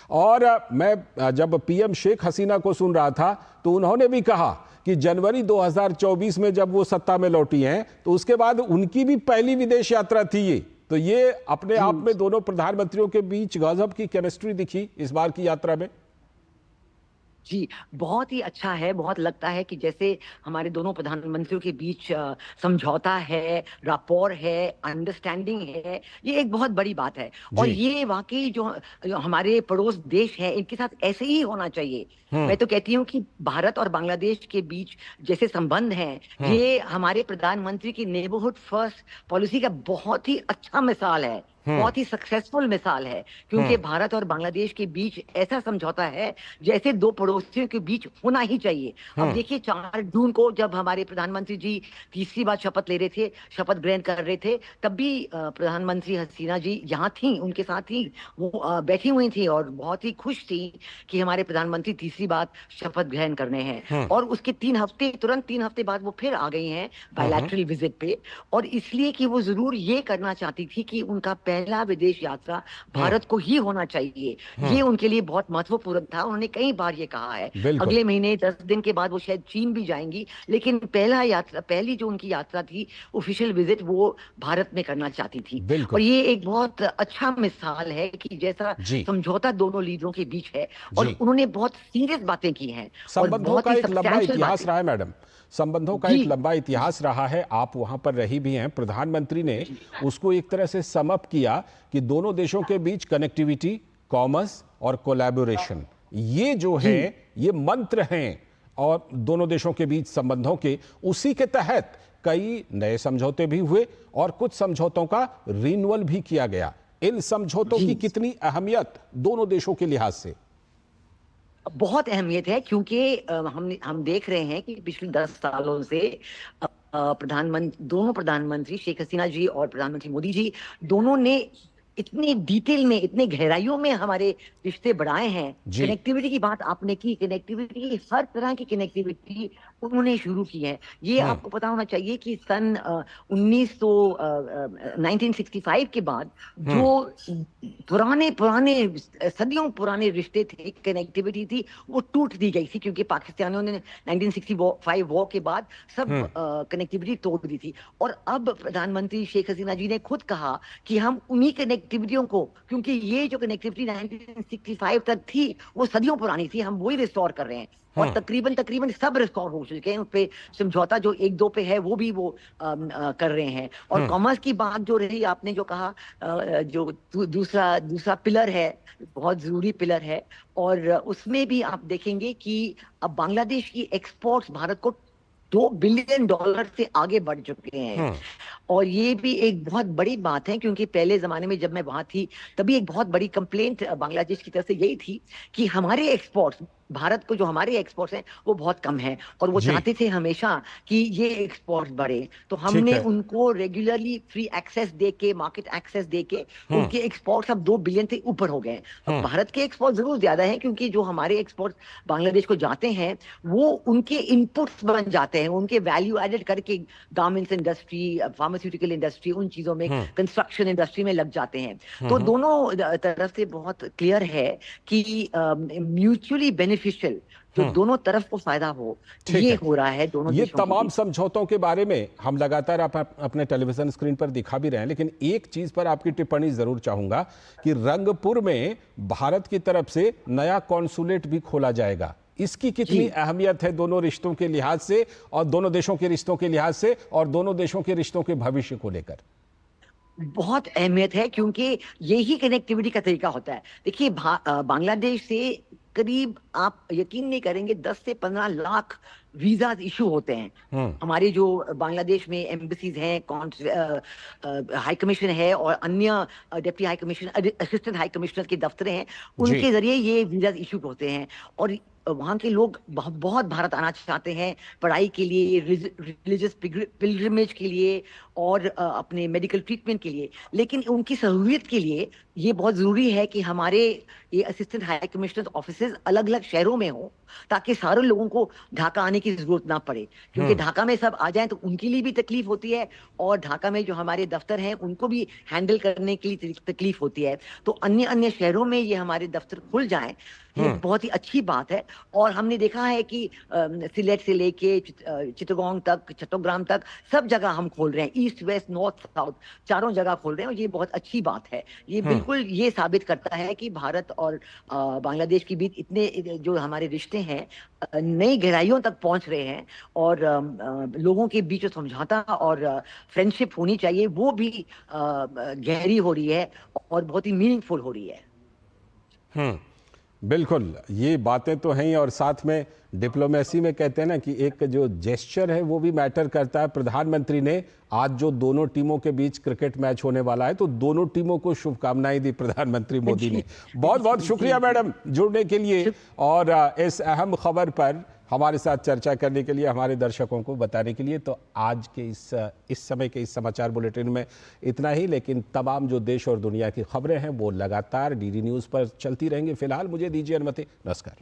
और मैं जब पीएम शेख हसीना को सुन रहा था तो उन्होंने भी कहा कि जनवरी 2024 में जब वो सत्ता में लौटी हैं तो उसके बाद उनकी भी पहली विदेश यात्रा थी ये। तो ये अपने आप में दोनों प्रधानमंत्रियों के बीच गजब की केमिस्ट्री दिखी इस बार की यात्रा में। जी, बहुत ही अच्छा है। बहुत लगता है कि जैसे हमारे दोनों प्रधानमंत्रियों के बीच समझौता है, rapport है, अंडरस्टैंडिंग है, ये एक बहुत बड़ी बात है। और ये वाकई जो हमारे पड़ोस देश हैं, इनके साथ ऐसे ही होना चाहिए। मैं तो कहती हूँ कि भारत और बांग्लादेश के बीच जैसे संबंध हैं, ये हमारे प्रधानमंत्री की नेबरहुड फर्स्ट पॉलिसी का बहुत ही अच्छा मिसाल है, बहुत ही सक्सेसफुल मिसाल है। क्योंकि भारत और बांग्लादेश के बीच ऐसा समझौता है जैसे दो पड़ोसियों के बीच होना ही चाहिए। अब देखिए 4 जून को जब हमारे प्रधानमंत्री जी तीसरी बार शपथ ले रहे थे, शपथ ग्रहण कर रहे थे, तब भी प्रधानमंत्री हसीना जी यहाँ थी, उनके साथ ही वो बैठी हुई थी और बहुत ही खुश थी कि हमारे प्रधानमंत्री तीसरी बार शपथ ग्रहण करने हैं। और उसके तुरंत 3 हफ्ते बाद वो फिर आ गई हैं बायलैटरल विजिट पे, और इसलिए कि वो जरूर ये करना चाहती थी कि उनका पहला विदेश यात्रा भारत को ही होना चाहिए। ये उनके लिए बहुत महत्वपूर्ण था। उन्होंने कई बार ये कहा है। अगले महीने 10 दिन के बाद वो शायद चीन भी जाएंगी, लेकिन पहली जो उनकी यात्रा थी ऑफिशियल विजिट, वो भारत में करना चाहती थी। और ये एक बहुत अच्छा मिसाल है कि जैसा समझौता दोनों लीडरों के बीच है और उन्होंने बहुत सीरियस बातें की हैं। संबंधों का एक लंबा इतिहास रहा है मैडम, संबंधों का एक लंबा इतिहास रहा है। आप वहां पर रही भी हैं। प्रधानमंत्री ने उसको एक तरह से सम अप किया कि दोनों देशों के बीच कनेक्टिविटी, कॉमर्स और कोलैबोरेशन, ये जो है ये मंत्र हैं और दोनों देशों के बीच संबंधों के। उसी के तहत कई नए समझौते भी हुए और कुछ समझौतों का रिन्यूअल भी किया गया। इन समझौतों की कितनी अहमियत दोनों देशों के लिहाज से? बहुत अहमियत है, क्योंकि हम देख रहे हैं कि पिछले 10 सालों से दोनों प्रधानमंत्री शेख हसीना जी और प्रधानमंत्री मोदी जी दोनों ने इतने डिटेल में, इतने गहराइयों में हमारे रिश्ते बढ़ाए हैं। कनेक्टिविटी की बात आपने की, कनेक्टिविटी, हर तरह की कनेक्टिविटी उन्होंने शुरू की है। ये आपको पता होना चाहिए कि सन 1965 के बाद जो पुराने सदियों पुराने रिश्ते थे, कनेक्टिविटी थी, वो टूट दी गई थी, क्योंकि पाकिस्तानियों ने 1965 वॉर के बाद सब कनेक्टिविटी तोड़ दी थी। और अब प्रधानमंत्री शेख हसीना जी ने खुद कहा कि हम उन्हीं कनेक्टिविटियों को, क्योंकि ये जो कनेक्टिविटी 1965 तक थी वो सदियों पुरानी थी, हम वही रिस्टोर कर रहे हैं। और तकरीबन सब रिस्टोर हो चुके हैं। उस पे समझौता जो 1-2 पे है वो भी वो कर रहे हैं। और कॉमर्स की बात जो रही, आपने जो कहा, जो दूसरा पिलर है, बहुत जरूरी पिलर है। और उसमें भी आप देखेंगे कि अब बांग्लादेश की एक्सपोर्ट्स भारत को $2 बिलियन से आगे बढ़ चुके हैं। और ये भी एक बहुत बड़ी बात है, क्योंकि पहले जमाने में जब मैं वहां थी तभी एक बहुत बड़ी कंप्लेंट बांग्लादेश की तरफ से यही थी कि हमारे एक्सपोर्ट्स, भारत को जो हमारे एक्सपोर्ट्स हैं वो बहुत कम है, और वो चाहते थे हमेशा कि ये एक्सपोर्ट बढ़े। तो हमने उनको रेगुलरली फ्री एक्सेस देके, मार्केट एक्सेस देके उनके एक्सपोर्ट्स अब 2 बिलियन से ऊपर हो गए। अब भारत के एक्सपोर्ट जरूर ज्यादा हैं, क्योंकि जो हमारे एक्सपोर्ट बांग्लादेश को जाते हैं वो उनके इनपुट्स बन जाते हैं, उनके वैल्यू एडेड करके गारमेंट्स इंडस्ट्री, फार्मास्यूटिकल इंडस्ट्री, उन चीजों में, कंस्ट्रक्शन इंडस्ट्री में लग जाते हैं। तो दोनों तरफ से बहुत क्लियर है कि म्यूचुअली बेनिफिशियल, जो दोनों तरफ को फायदा हो, ये हो रहा है दोनों ये तमाम समझौतों के बारे में हम लगातार अपने टेलीविजन स्क्रीन पर दिखा भी रहे हैं। लेकिन एक चीज पर आपकी टिप्पणी जरूर चाहूंगा कि रंगपुर में भारत की तरफ से नया कॉन्सुलेट भी खोला जाएगा। इसकी कितनी अहमियत है दोनों रिश्तों के लिहाज से, और दोनों देशों के रिश्तों के लिहाज से, और दोनों देशों के रिश्तों के भविष्य को लेकर? बहुत अहमियत है, क्योंकि यही कनेक्टिविटी का तरीका होता है। देखिए, बांग्लादेश से करीब, आप यकीन नहीं करेंगे, 10 से 15 लाख वीजा इशू होते हैं। हमारे जो बांग्लादेश में एम्बेसीज हैं, हाई कमीशन है और अन्य deputy high commission, assistant high commissioner के दफ्तर हैं, उनके जरिए ये वीजा इशू होते हैं। और वहाँ के लोग बहुत भारत आना चाहते हैं, पढ़ाई के लिए, रिलीजियस पिलग्रिमेज के लिए और अपने मेडिकल ट्रीटमेंट के लिए। लेकिन उनकी सहूलियत के लिए ये बहुत जरूरी है कि हमारे ये असिस्टेंट हाई कमिश्नर ऑफिसेज अलग अलग शहरों में हो, ताकि सारे लोगों को ढाका आने की जरूरत ना पड़े। क्योंकि ढाका में सब आ जाएं तो उनके लिए भी तकलीफ होती है, और ढाका में जो हमारे दफ्तर हैं उनको भी हैंडल करने के लिए तकलीफ होती है। तो अन्य शहरों में ये हमारे दफ्तर खुल जाएं, ये बहुत ही अच्छी बात है। और हमने देखा है कि सिलेट से लेके चित्तगोंग तक, चट्टग्राम तक सब जगह हम खोल रहे हैं, ईस्ट वेस्ट नॉर्थ साउथ चारों जगह खोल रहे हैं, और ये बहुत अच्छी बात है। ये बिल्कुल ये साबित करता है कि भारत और बांग्लादेश के बीच इतने जो हमारे रिश्ते हैं नई गहराइयों तक पहुंच रहे हैं, और लोगों के बीच जो समझौता और फ्रेंडशिप होनी चाहिए वो भी गहरी हो रही है और बहुत ही मीनिंगफुल हो रही है। बिल्कुल, ये बातें तो हैं, और साथ में डिप्लोमेसी में कहते हैं ना कि एक जो जेस्चर है वो भी मैटर करता है। प्रधानमंत्री ने आज जो दोनों टीमों के बीच क्रिकेट मैच होने वाला है, तो दोनों टीमों को शुभकामनाएं दी प्रधानमंत्री मोदी ने। बहुत बहुत शुक्रिया मैडम जुड़ने के लिए और इस अहम खबर पर हमारे साथ चर्चा करने के लिए, हमारे दर्शकों को बताने के लिए। तो आज के इस समय के इस समाचार बुलेटिन में इतना ही, लेकिन तमाम जो देश और दुनिया की खबरें हैं वो लगातार डीडी न्यूज़ पर चलती रहेंगी। फिलहाल मुझे दीजिए अनुमति, नमस्कार।